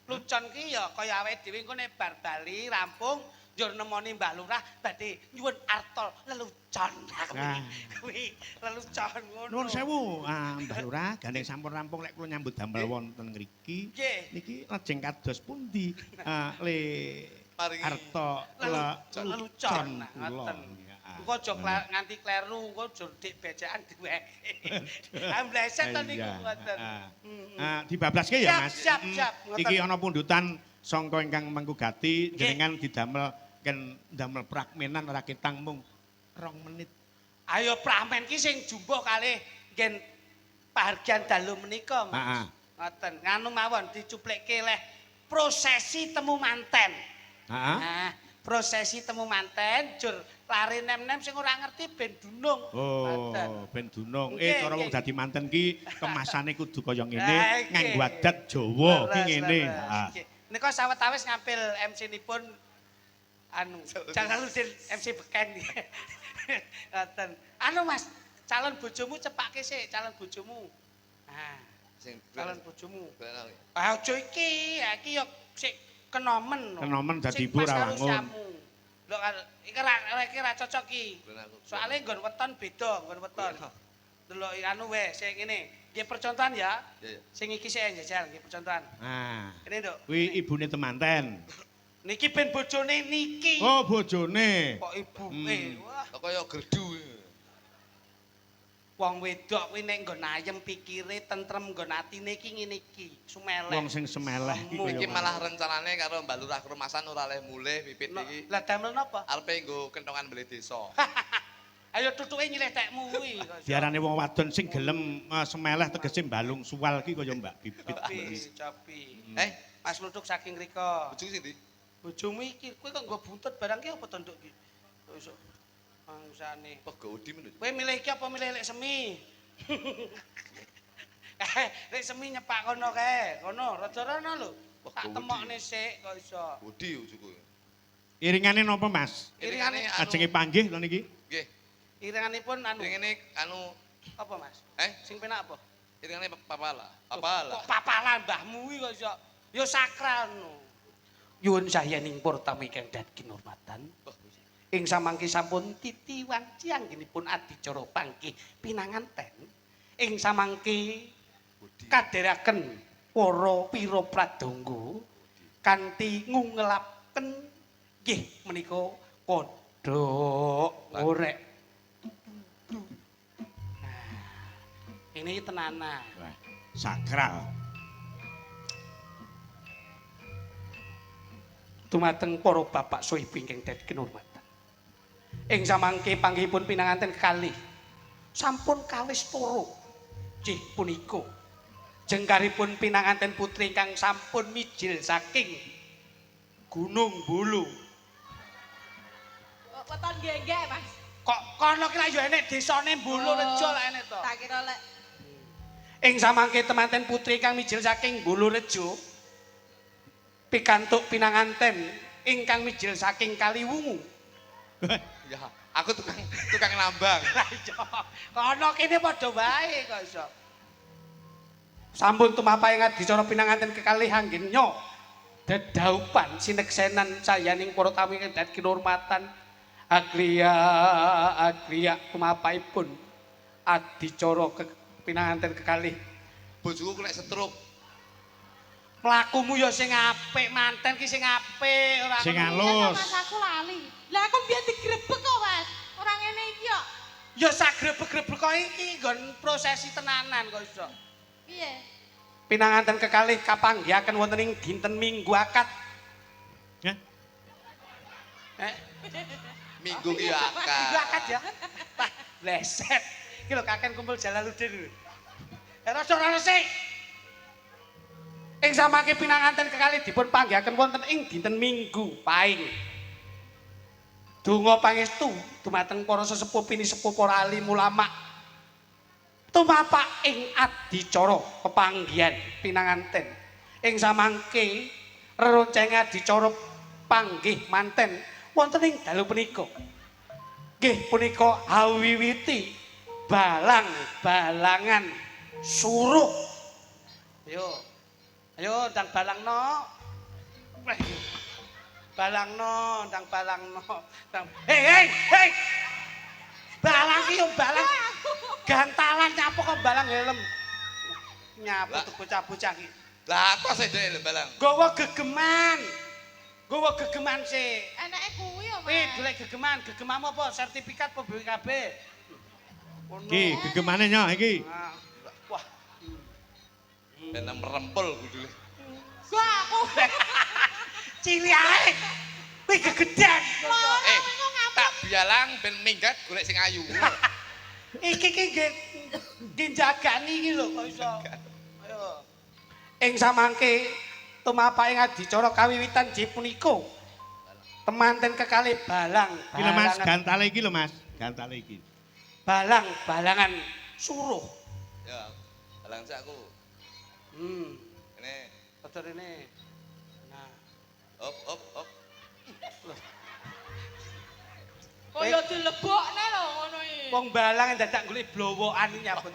Lucon ki ya kaya awake dhewe engko nek bar bali rampung njur nemoni Mbah Lurah badhe nyuwun artol lelucon. Nah. Kuwi lelucon ngono. Nuwun sewu, Mbah Lurah, gandeng sampun rampung lek kula nyambut damel wonten ngriki. Nggih. Niki lajeng kados pundi le Maringi arta lelucon kula. ngoten. Engko aja nganti kleru, engko aja dik becekan diweke. Ambleset to niku ngoten. Dibablaske ya, Mas. Siap, siap, ngoten. Iki ana pundutan sangka ingkang menggugati jenengan didamel ken damel prakmenan ora ketang mung 2 menit. Ayo pramen ki sing jumbo kalih ngen pahargyan dalu menika, Mas. Heeh. Ngoten. Nganu mawon dicuplekke leh prosesi temu manten. Heeh. Nah, prosesi temu manten jur lari nem-nem sing ora ngerti ben dunung. Ngoten. Oh, ben dunung. Nggih, Cara wong nggih. dadi manten ki kemasane kudu kaya Ah, ngene, nggih. nganggo adat Jawa ki Leres, ngene. leres. Heeh. Nggih. Nika sawetawis ngampil MC-nipun anu Jalaluddin MC Beken. Ngoten. Anu Mas, calon bojomu cepake sik, calon bojomu. Nah, Sing calon bojomu. bener. Ah aja iki, ya iki yo sik kenomen. Kenomen dadi Sing ibu pas ra karo wangun. siamu. Lho iki ra cocok iki. Bener. Soale nggon weton beda, nggon weton. Delok anu wae sing ngene. Nggih percontohan ya. Iya, iya. Sing iki sik njajal nggih percontohan. Nah, Ini Nduk. kuwi ibune temanten. Niki ben bojone niki. Oh, bojone. Kok ibu wah Kok kaya gerdu. wong wedok kuwi nek nggon ayem pikire tentrem nggon atine iki ngene iki, sumeleh. Wong sing semeleh ki kaya Iki ngono. malah rencanane karo Mbak Lurah Kerumasan ora oleh mulih pipit iki. Lah damel napa? Arepe nggo kentongan beli desa. Ayo tutuke nyilehtekmu kuwi. Diarani wong wadon sing gelem semeleh tegese mbalung suwal ki kaya Mbak Bibit. Copi. Mas Mas Luduk saking rika. bojoku sing ndi? Bojomu iki kowe kok nggo buntut barang ki apa to Nduk ki? Wis bangsane. Kok Godi men. Kowe milih iki apa milih lek semi? Lek semi nyepak kono kae, kono raja rono lho. Wah, Tak gede. temokne sik kok iso. Godi bojoku. Iringane napa, Mas? Iringane Ajenge panggih lho niki. Nggih. Iringanipun anu Iringane anu apa Mas? Sing penak apa? iringane papala. Papala. Kok papalan mbahmu kuwi kok iso. Ya sakral no. Nyuwun sayening purtami kang dadi kinurmatan. Ing samangke sampun titiwan ciangginipun adicara panggih pinanganten. Ing samangke kadheraken para pira pradonga kanthi ngungelaken nggih menika kodhok orek. Nah, ini tenanan. Wah, sakral. Dumateng para bapak soh ibu ingkang dadi kinurmatan. Ing samangke panggihipun pinanganten kekalih sampun kawis turu. Nggih punika jengkaripun pinanganten putri ingkang sampun mijil saking Gunung Bulu. Weton genggek, Mas. Kok kono ki lak yo enek desane Bulu Rejo lak enek to. Tak kira lek Ing samangke temanten putri ingkang mijil saking Bulu Rejo pikantuk pinanganten ingkang mijil saking Kaliwungu. Ya, aku tukang nambang. Lah iya. Kono kene padha wae kok iso. Sampun tumapahe ngadicara pinanganten kekalih anggennya dedaupan sineksenan sayaning para tamu ingkang dadi kinurmatan agriya tumapaipun adicara pinanganten kekalih. Bojoku kena stroke. Mlakumu ya sing apik, manten ki sing apik, ora Sing ngono. halus. Mas aku lali. Lah aku biyen digrebek kok, Mas. Ora ngene iki kok. Ya sagrebek-grebek kok iki nggon prosesi tenanan kok iso. Piye? Pinanganten kekalih kapanggihaken wonten ing dinten Minggu Akad. Ya. Minggu ki Minggu akad. Akad ya. Tah, leset. Iki lho kaken kumpul Jalaluddin. Rada resik. Ing samangke pinanganten kekalih dipun panggihaken wonten ing dinten Minggu Paing. Donga pangestu dumateng para sesepuh pinisepuh para alim ulama. Tumapak ing adicara pepanggihan pinanganten. Ing samangke reronceng adicara panggih manten wonten ing dalu punika. Nggih punika awiwiti balang-balangan suruh. Ayo. Ayo ndang balangno. Balangno, ndang balangno. Hei. Balang ki yo balang. Gantalan nyapu kok balang helm. Nyapu tuh bocah-bocah ki. Lah apa sih dhek balang? Gowo gegeman. Gowo gegeman sih. Enake kuwi yo, Mas. Golek gegemanmu apa? Sertifikat apa BPKB? Ngono. Iki gegemane nyok iki. Nah, wah, Ben merempel kudune. Gua aku. cilik ae. Kuwi gegeden. Tak bialang ben minggat golek sing ayu. Iki ki nggih jagani iki lho kok iso. Ayo. Ing samangke tumapake adicara kawiwitan J punika. Temanten kekalih balang. Iki lho Mas, gantale iki lho Mas. Gantale iki. Balangan suruh. Ya, balang sak aku. Ini Betul ini. Nah, op. Kaya dilebokne lho ngono iki. wong balang dadak golek blowokan nyabut.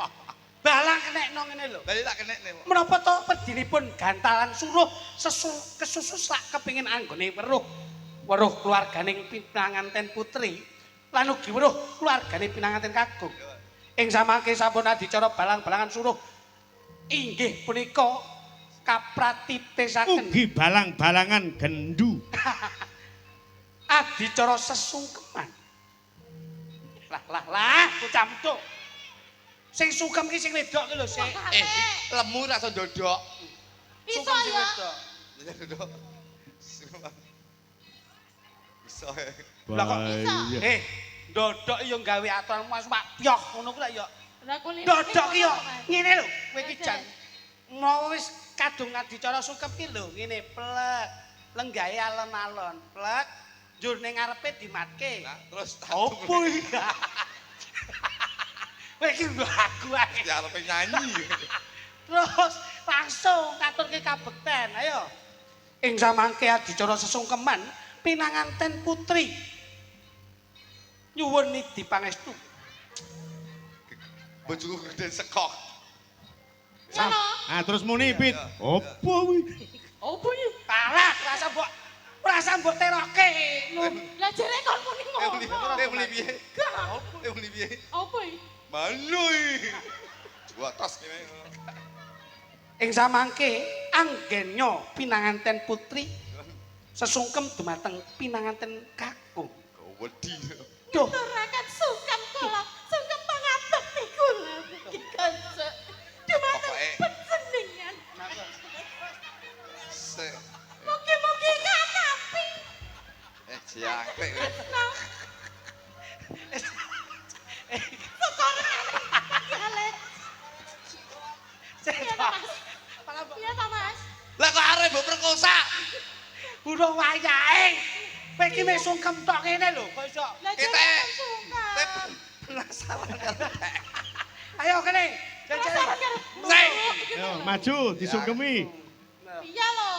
Balang kenekno ngene lho. Lah tak kenekne. Menapa to pedinipun gantalan suruh kesusu sak kepingin anggone weruh keluarganing pinanganten putri lan ugi weruh keluargane pinanganten kakung. Ing samangke sampun adicara balang-balangan suruh inggih punika kapratitesaken Ugi balang-balangan gendu. adicara sesungkeman. Lah, kucamtuk. Sing sungkem ki sing wedok ki lho, sik. Lemu ra iso ndodok. Iso Sungkem sing ya. wedok. Ya ndodok. Iso. Lah kok Bahaya. ndodok yo gawe aturan Mas Pak Pyoh ngono ku lak yo. Lah kulit. Ndodok ki yo ngene lho, kowe iki jan mau wis kadung adicara sungkem ki lho, ngene plek. Lenggahe alon-alon, plek. Njur ning ngarepe dimatke. Nah, terus Opo iki? Kowe iki lagu ae. ya arep nyanyi. Terus langsung katurke kabekten, ayo. Ing samangke adicara sesungkeman pinanganten putri. Nyuwun nidi pangestu. Bojoku gede sekok. Sono. Ah terus muni Pit. Opo kuwi? Opo iki? Parah, rasa mbok teroke. Lah jere kon muni ngono. Beli piye? Beli piye? Opo iki? Malu iki. Dua tas kene. Ing samangke anggennya pinanganten putri sesungkem dumateng pinanganten kakung. Wedi. Duh, Turakan sungkem kula. Sungkem pangabekti kula iki kanca. Dumateng Pokoke- panjenengan. Se. Mugi-mugi kanapi. Jangkrik. Nah, Galet. Iya ta, Mas? Iya ta, Mas? Lah kok arep mbok perkosa? urung wayahe. Kowe iki mek sungkem tok ngene lho, kok iso. Lah jere Kita- kon sungkem. Penasaran karo. Ayo kene. Penasaran karo. Sing. Yo maju disungkemi. Iya lho.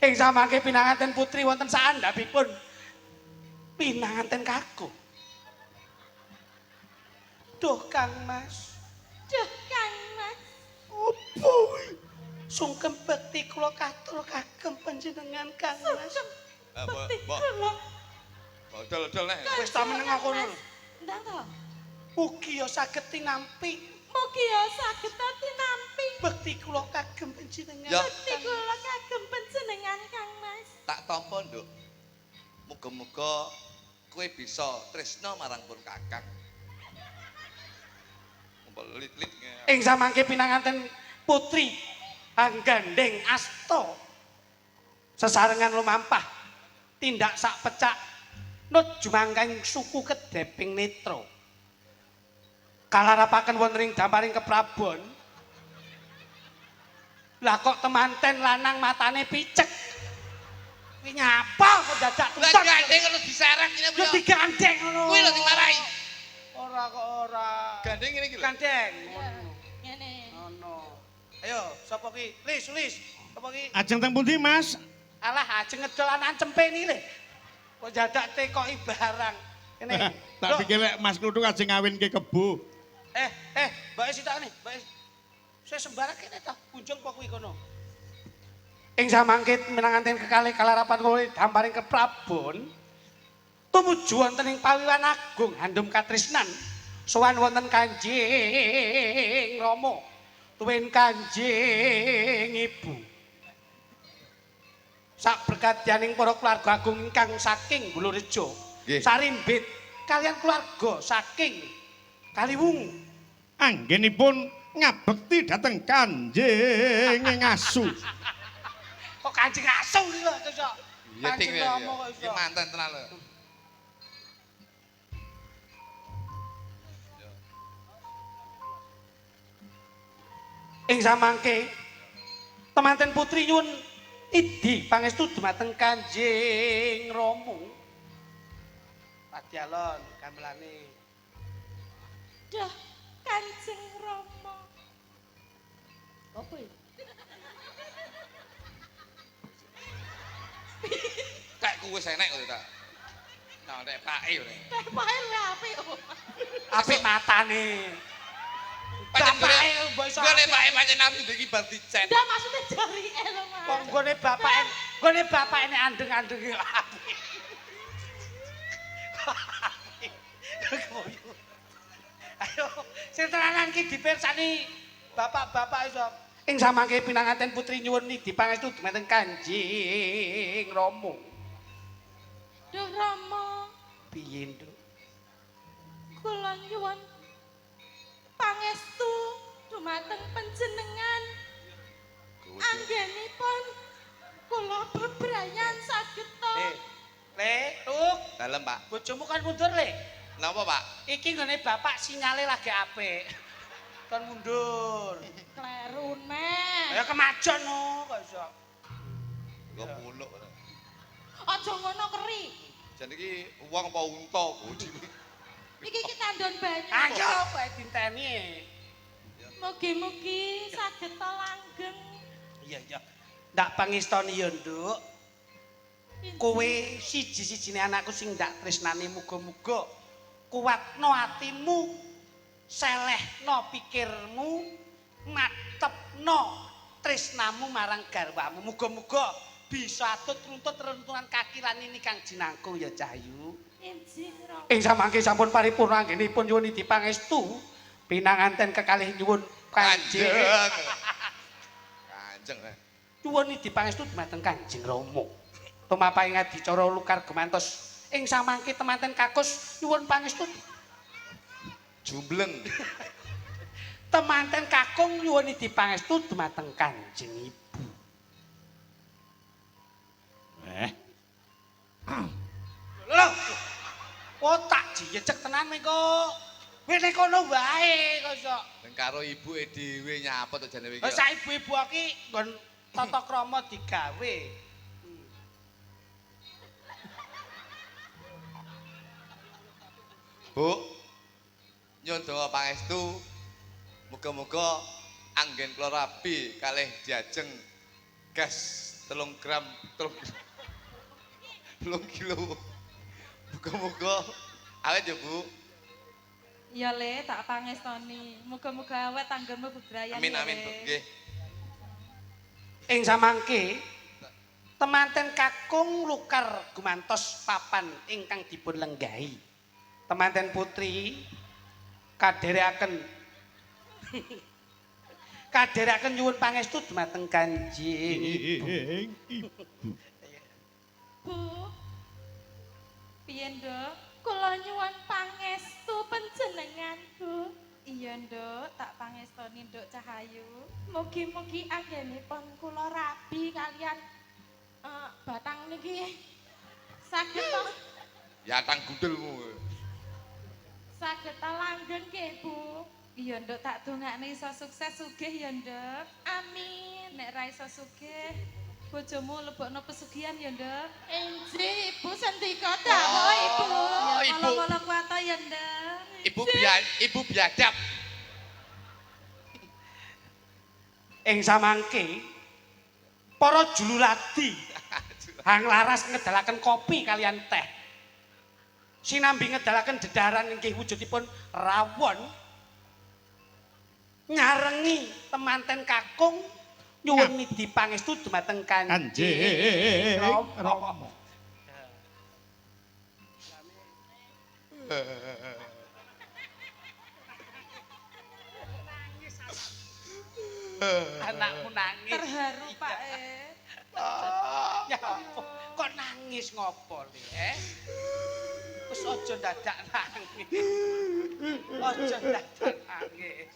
Ing samangke pinanganten putri wonten saandhapipun pinanganten kakung. Duh Kang Mas, Duh, Kang Mas. opo kuwi? Sungkem bekti kula katur kagem panjenengan Kang Mas. Bekti Mbok. kula. Dol-dol nek. Wis ta meneng kono. Ndang to. Ugi ya saged tinampi Mugi ya saged tinampi. bekti kula kagem panjenengan. Ya. Bekti kula kagem panjenengan Kang Mas. Tak tampa, Nduk. Muga-muga kowe bisa tresna marang pun Kakang. Lit-lit. Ing samangke pinanganten putri anggandeng asta sesarengan lumampah tindak sak pecak nut jumangkang suku kedeping netra kalarapaken wonten ing damparing keprabon lah kok temanten lanang matane picek kuwi nyapa kok dadak Lah tuntun gandeng terus diserek ngene yo digandeng ngono Kuwi lho sing marahi. ora kok ora Gandeng ngene iki lho. gandeng Ngene. ngono ayo sapa ki lis sapa ki Ajeng teng pundi Mas? alah ajeng ngedol anak cempeni le kok jadak tekoki barang kene Tak Loh, pikir lek Mas Kluthuk ajeng ngawinke kebo. mbak Esi tak nih mbak Esi saya sembarang kene ta kunjung kok kuwi kono Ing samangke minanganten kekalih kalarapan kula damparing keprabon tumuju wonten ing pawiwan agung handum katresnan sowan wonten Kanjeng Rama tuwin Kanjeng Ibu sak berkatyaning para keluarga agung ingkang saking Bulurejo Nggih. sarimbit kalian keluarga saking Kaliwungu Anggenipun ngabekti dhateng Kanjeng Asu. kok Kanjeng Asu iki kok iso Iya ting Kanjeng Rama kok iso iki manten tenan lho. ing samangke temanten putri nyuwun idi pangestu dumateng Kanjeng Rama. Padyalon gamelane. Dah Kanjeng Rama. Apa iki? Kayak kuwi wis enek kok ta. Nah, nek pake lho. Teh pae lho apik. Apik matane. Pancen Bapake mbok iso. Gue nek pake pancen nafsu iki bar dicet. Ndak maksudnya jarike lho, Mas. Kok nggone bapake nek andeng-andeng yo apik. Ayo, sing tenanan ki dipirsani bapak-bapak iso. Ing samangke pinanganten putri nyuwun nidi pangestu dumateng Kanjeng Rama. Duh Rama, Piye, Nduk? kula nyuwun pangestu dumateng panjenengan. Anggenipun kula bebrayan sageta. Le, Tuk, Dalem, Pak. bojomu kan mundur, Le. Napa, Pak? Iki nggone bapak sinyale lagi apik. Kon mundur. Kleru neh. Ayo kemajon no, kok iso. Kok muluk. Aja ngono keri. Jan iki wong apa unta bodi. Iki kandhon banyu. Ayo kowe dinteni. Mugi-mugi sageta langgeng. Iya, iya. Ndak pangestoni ya, Nduk. Kowe siji-sijine anakku sing ndak tresnani muga-muga kuwatno atimu, selehno pikirmu, matepno tresnamu marang garwamu. Muga-muga bisa atut runtut rentunan kaki lan ini kang jinangkung ya Cahyu. Injih Rama. Ing samangke sampun paripurna anggenipun nyuwun idi pangestu pinanganten kekalih nyuwun Kanjeng. Kanjeng. Nyuwun idi pangestu dumateng Kanjeng Rama. Tumapaing adicara lukar gemantos ing samangke temanten kakus nyuwun pangestu Jumbleng. temanten kakung nyuwun idi pangestu dumateng Kanjeng Ibu. Lho. Otak jiyecek tenan mengko. Wis nek kono wae kok iso. Dan karo ibuke dhewe nyapa to jane iki. Lah sak ibu-ibu iki nggon tata krama digawe. Bu. Nyun donga pangestu. Muga-muga anggen kula rabi kalih diajeng gas 3 gram 3 kilo. Muga-muga awet ya, Bu. Ya Le, tak pangestoni. Muga-muga awet anggenmu bebrayan. Amin ya, amin, Le. Bu. Nggih. Ing samangke temanten kakung lukar gumantos papan ingkang dipun lenggahi. Temanten putri kadherekaken nyuwun pangestu dumateng Kanjeng Ibu. Bu. Piye, Nduk? Kula nyuwun pangestu panjenengan, Bu. Iya, Nduk, tak pangestoni Nduk Cahayu. Mugi-mugi anggenipun kula rabi kalian batang niki sageta Yatang gundulmu. sageta langgeng nggih, Bu. Iya, Nduk, tak dongakne iso sukses sugih ya, Nduk. Amin. Nek ra iso sugih, bojomu lebokno pesugihan ya, Nduk. Injih, Ibu sendika dawuh, Ibu. Ya, Ibu. kala-kala kuwata ya, Nduk. Ibu biadab. Ing samangke para juluradi hang laras ngedalaken kopi kalian teh. Sinambi ngedalaken dedaran inggih wujudipun rawon nyarengi temanten kakung Nyuwun nidi pangestu dumateng Kanjeng Rama. Anakmu nangis. Terharu, Pak. Ya ampun, kok nangis ngopo le? Wis aja dadak nangis. Aja dadak nangis.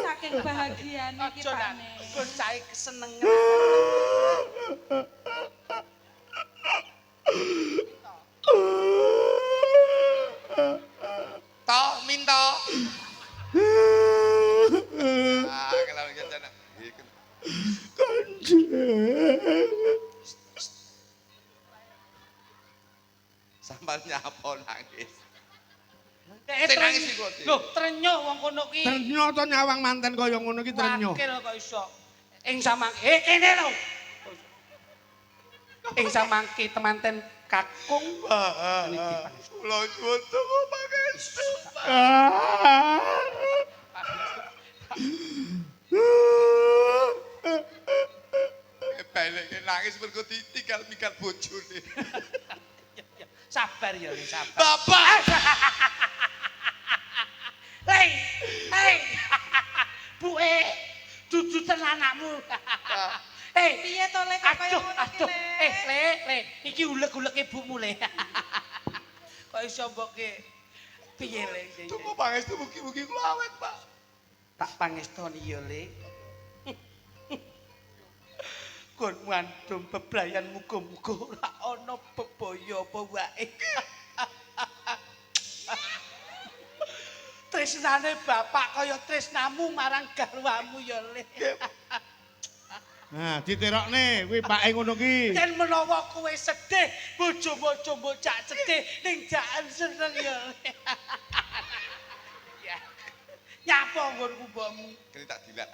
Saking bahagiane iki, Aja Pak. nangis. Kon cahe kesenengan. Toh minta. Ah, kalau gitu nah. Sampai nyapa nangis. Sing nangis iku lho. Lho, trenyuh wong kono ki. Ternyata nyawang manten kaya ngono ki trenyuh. Wakil kok iso. Ing samang kene lho. Ing samangke temanten kakung niki pangestu. Kula nyuwun teko pangestu. Balik nangis mergo ditinggal mikal bojone. Sabar ya, Le, sabar. Bapak. Hei, hei. Buke, dudutan anakmu. Hei, Piye to Le kok kaya aduh, ngono iki, aduh. Le? Le, iki uleg-uleg ibumu, Le. Kok iso mboke piye, Le? Tunggu pangestu mugi-mugi kula awet, Pak. Tak pangestoni ya, Le. Kon ngandung bebrayan muga-muga ora ana bebaya apa wae. Tresnane bapak kaya tresnamu marang garwamu ya, Le. Nah, diterokne kuwi pake ngono ki. Yen menawa kowe sedih, bojo-bojo bocah sedih ning jakan seneng ya, Le. Ya. Nyapa nggonku mbokmu? Kene tak dilat.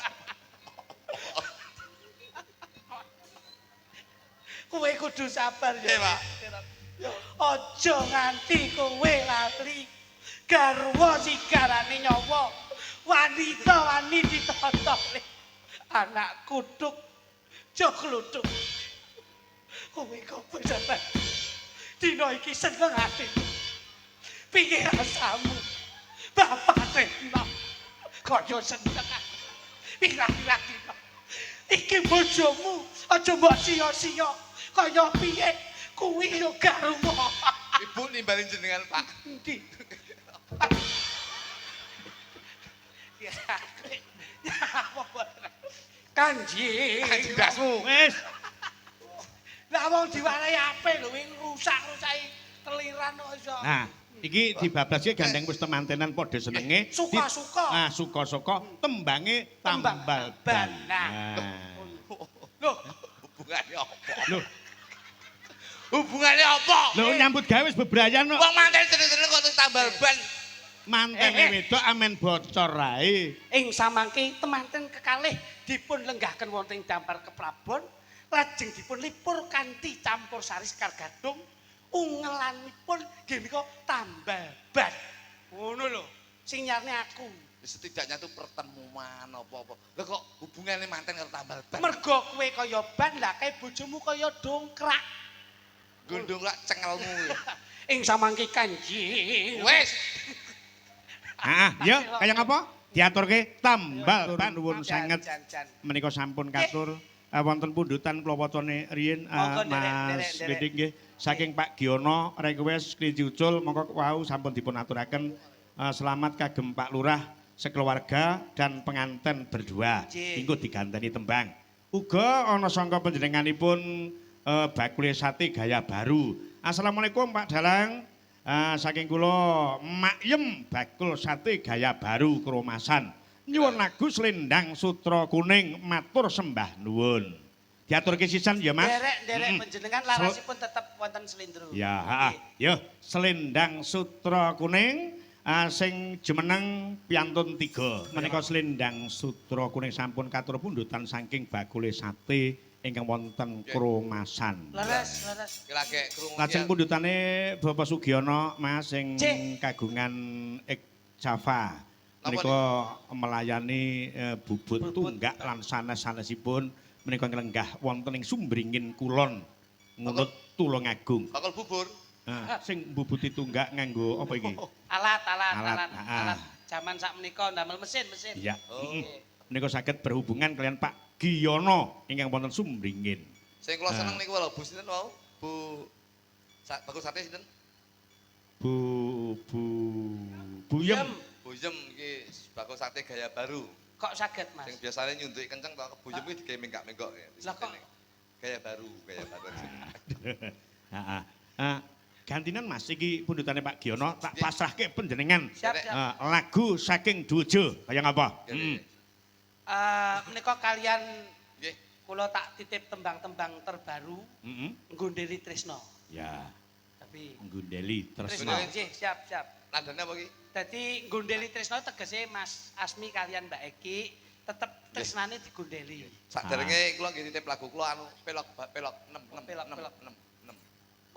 Kowe kudu sabar ya. Nggih, Pak. Aja nganti kowe lali garwa sigarane nyawa. Wanita wani ditata. Anak kutuk aja kluthuk. Kowe kok bener. Dina iki seneng atimu. Piye rasamu? Bapak Tresna kaya seneng. Pirang-pirang dina. Iki bojomu aja mbok sia-sia. Kaya piye kuwi yo garwa. Ibu nimbalin jenengan, Pak. Endi? Ya, Kanjeng. Dasmu. Wis. Lah wong diwarai ape lho wing rusak-rusaki keliran kok iso. Nah, iki dibablaske gandeng wis temantenan padha senenge. Suka-suka. Nah, suka-suka tembange tambal ban. Nah. Nah. Lho, Hubungane apa? Lho, Hubungane apa? lho nyambut gawe wis bebrayan kok. Wong manten seneng-seneng kok terus tambal ban. Mantene wedok amen bocor ae. ing samangke temanten kekalih dipun lenggahaken wonten ing dampar keprabon lajeng dipun lipur kanthi campur sari sekar gadung ungelanipun nggih menika tambal ban. Ngono lho, sing nyarne aku. Setidaknya tuh pertemuan apa-apa. Lah kok hubungannya manten karo tambal ban? Mergo kowe kaya ban lah kae bojomu kaya dongkrak. Gondong lak cengelmu. Ing samangke Kanjeng. Wes. Ya, kaya ngapa? Diaturke tambal ban nuwun sanget. Jan-jan. Menika sampun katur wonten pundutan klawatane riyin Monggo, Mas nderek. Weding nggih saking Pak Giono request kelinci ucul monggo wau sampun dipun aturaken selamat kagem Pak Lurah sekeluarga dan pengantin berdua. Nggih. Inggo diganteni tembang. Uga ana sangka panjenenganipun bakule sate gaya baru. Assalamualaikum Pak Dalang. Saking kula Makyem bakul sate gaya baru Kromasan. Nyuwun lagu Slendang Sutra Kuning matur sembah nuwun. Diaturke sisan ya Mas. Derek panjenengan larasipun tetep wonten Slendro. Ya, heeh. Yo, Slendang Sutra Kuning sing jumeneng piantun 3. Menika Slendang Sutra Kuning sampun katur pundutan saking bakule sate ingkang wonten Kromasan. Leres. Lagi krungu. Lajeng pundutane Bapak Sugiono Mas sing Cih. kagungan Ek Java. menika melayani bubut tunggak lan sanes-sanesipun menika nglenggah wonten ing Sumbringin Kulon ngunut Tulungagung. Bakal bubur. Sing bubuti tunggak nganggo apa iki? Alat. Zaman sak menika ndamel mesin. Iya. Oh. Menika saged berhubungan kalian Pak Giyono ingkang wonten Sumbringin. Sing kula seneng niku lho, Bu sinten wau? Bu Bakul Sate sinten? Buyem. Buyem iki bakul sate gaya baru. Kok saged, Mas? Sing biasane nyuntuki kenceng tok buyem iki digawe menggak-menggok ya. Lah kok gaya baru. Heeh. Gantinan Mas iki pundutane Pak Giyono tak pasrahke panjenengan. siap. Lagu saking Dujo kaya ngapa? Menika kalian Nggih. kula tak titip tembang-tembang terbaru Heeh. Nggondeli Tresno. Ya, Tapi Gundeli Tresno Tresno. nggih, siap. Nadane apa iki? Dadi Nggondeli Tresno tegese Mas Asmi kalian Mbak Eki tetep tresnane digondeli. Saderenge kula nggih titip lagu kula anu pelok 6.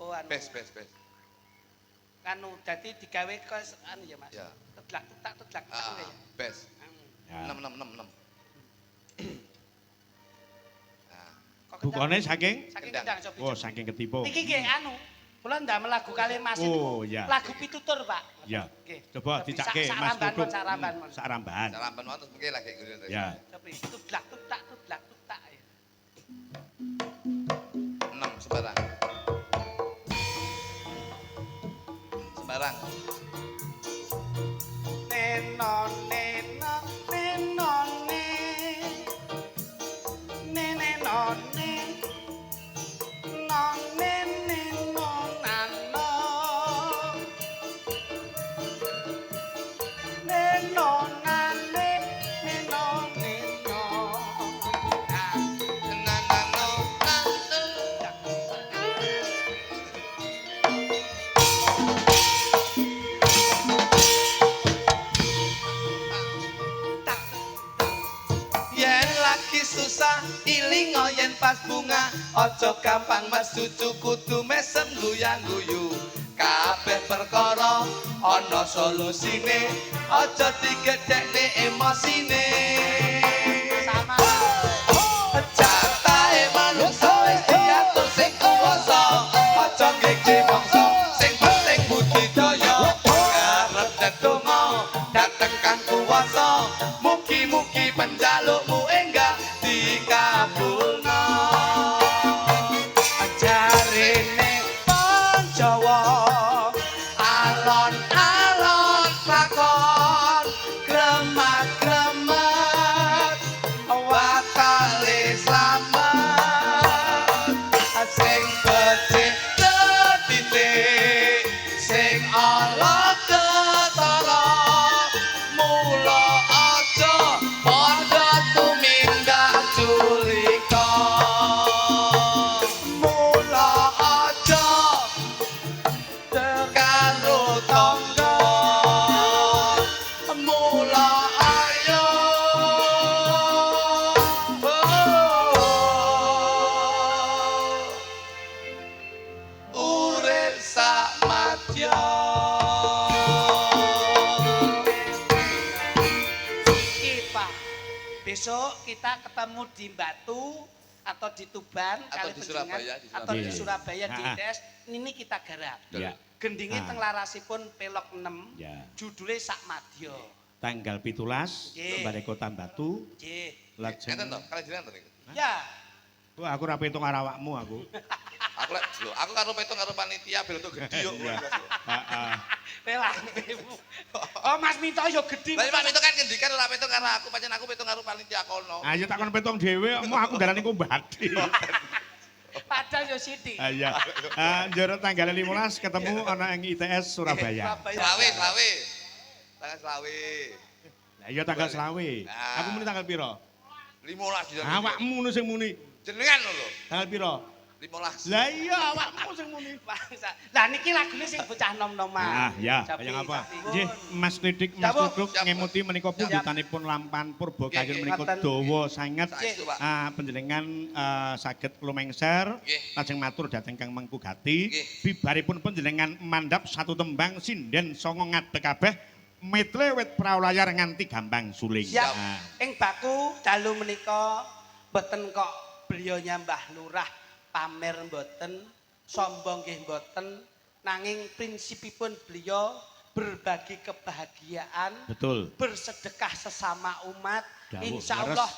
Oh anu. Bes. Anu dadi digawe ke anu ya Mas. Ya. Tetlak ya. Bes. Ya. 6. Kok Bukane saking saking Kendang. kendang coba. oh saking ketipu. Niki nggih anu. Kula ndamel lagu kalih Mas Oh, niku. ya. Lagu pitutur, Pak. Ya. Nggih. Coba Tapi dicake sak Mas ramban, Duduk. sak ramban, Mon. Sak ramban. Salampan wae terus mengke lagi ngene. Ya. Coba tutlak tutak ya. 6 sembarang. Neno Yen lagi susah ilingo yen pas bunga ojo gampang mesucu kudu mesem guyang guyu kabeh perkara ana solusine ojo digedhekne emosine sama. jatahe manungsa wis diatur sing kuwasa ojo ngekeki mangsa sing penting budidaya ngarep tetungga dateng kang kuwasa mugi-mugi penjalukmu enggak dikabulna jarene Panjawa alon-alon lakon gremat-gremet watale slamet sing becik titik sing ala ketara mula aja padha tumindak culika mula aja karo tangga mula ayo urip samadya Iki, Pak. Besok kita ketemu di Batu atau di Tuban Atau kali di penjenengan, Surabaya, di atau di Surabaya. Surabaya di Ah. ITS ini kita garap. Ya. Gendinge Ah. teng larasipun pelok 6. Ya. Judule Sakmadya. Tanggal 17 Nggih. Balai Kota Batu. Nggih. Lajeng. Ngeten to, kalian jenengan to niku. Ya, Wah, aku ra petung karo awakmu aku. Aku lek lho, aku karo petung karo panitia bel untuk gede yo. Iya. Heeh. pelangmu. Oh, Mas Minto yo gedhi. Lah Pak itu kan ngendikan ora petung karo aku, pancen aku petung karo panitia kono. Ayo tak kon petung dhewe, mau aku darani kumbati. Padahal yo sithik. Ah iya. Njero tanggal 15 ketemu ana ing ITS Surabaya. Selawe. Tanggal selawe. Lah iya tanggal selawe. Ah. Aku muni tanggal piro? 15 dina. Awakmu nu sing muni. Jenengan lho. Tanggal piro? 15. Lah iya awakmu sing muni. Lah niki lagune sing bocah nom-noman. Ah ya, Sapi, kaya apa? sapi. Nggih, Mas Klidik, Mas Siap, Bu. Duduk Siap, ngemuti menika pundutanipun lampan purba Nggih, kayun nggih. menika Ngoten. dawa sanget. Saestu, Pak. Panjenengan saged lumengser Nggih. lajeng matur dhateng Kang Mangku Gati. Nggih. Bibaripun panjenengan mandhap satu tembang sinden songo ngadeg kabeh metle wit praolayar nganti gambang suling. Siap. Nah. Ing baku dalu menika mboten kok beliau nyambah lurah pamer mboten, sombong nggih mboten, nanging prinsipipun beliau berbagi kebahagiaan, Betul. bersedekah sesama umat. Dawuh, Insyaallah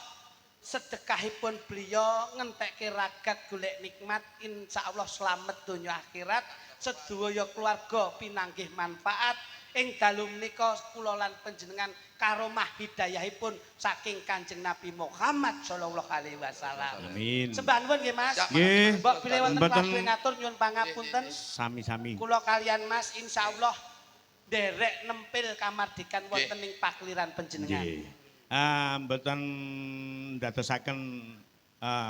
sedekahipun beliau ngentekke ragat golek nikmat, insyaallah slamet donya akhirat, sedaya keluarga pinanggih manfaat. Ing dalu menika kula lan panjenengan karomah hidayahipun saking Kanjeng Nabi Muhammad sallallahu alaihi wasallam. Amin. Sembah nuwun nggih Mas. Nggih. Mbok bilih wonten Mboten- klabe ngatur nyuwun pangapunten. Sami-sami. Kula kalian Mas insyaallah derek nempil kamardikan wonten ing pakliran panjenengan. Nggih. Mboten dadosaken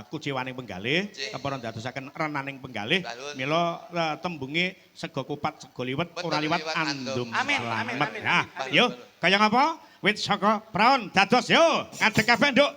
kuciwaning penggalih, Nggih. kepara dadosaken renaning penggalih. Dalun. Mila tembunge sega kupat sega liwet Betul, ora liwat liwat andum. andum. Amin, slamet. amin, amin, Nah, amin. yo, kaya ngapa? Wit saka praon dados yo, ngadeg kabeh nduk.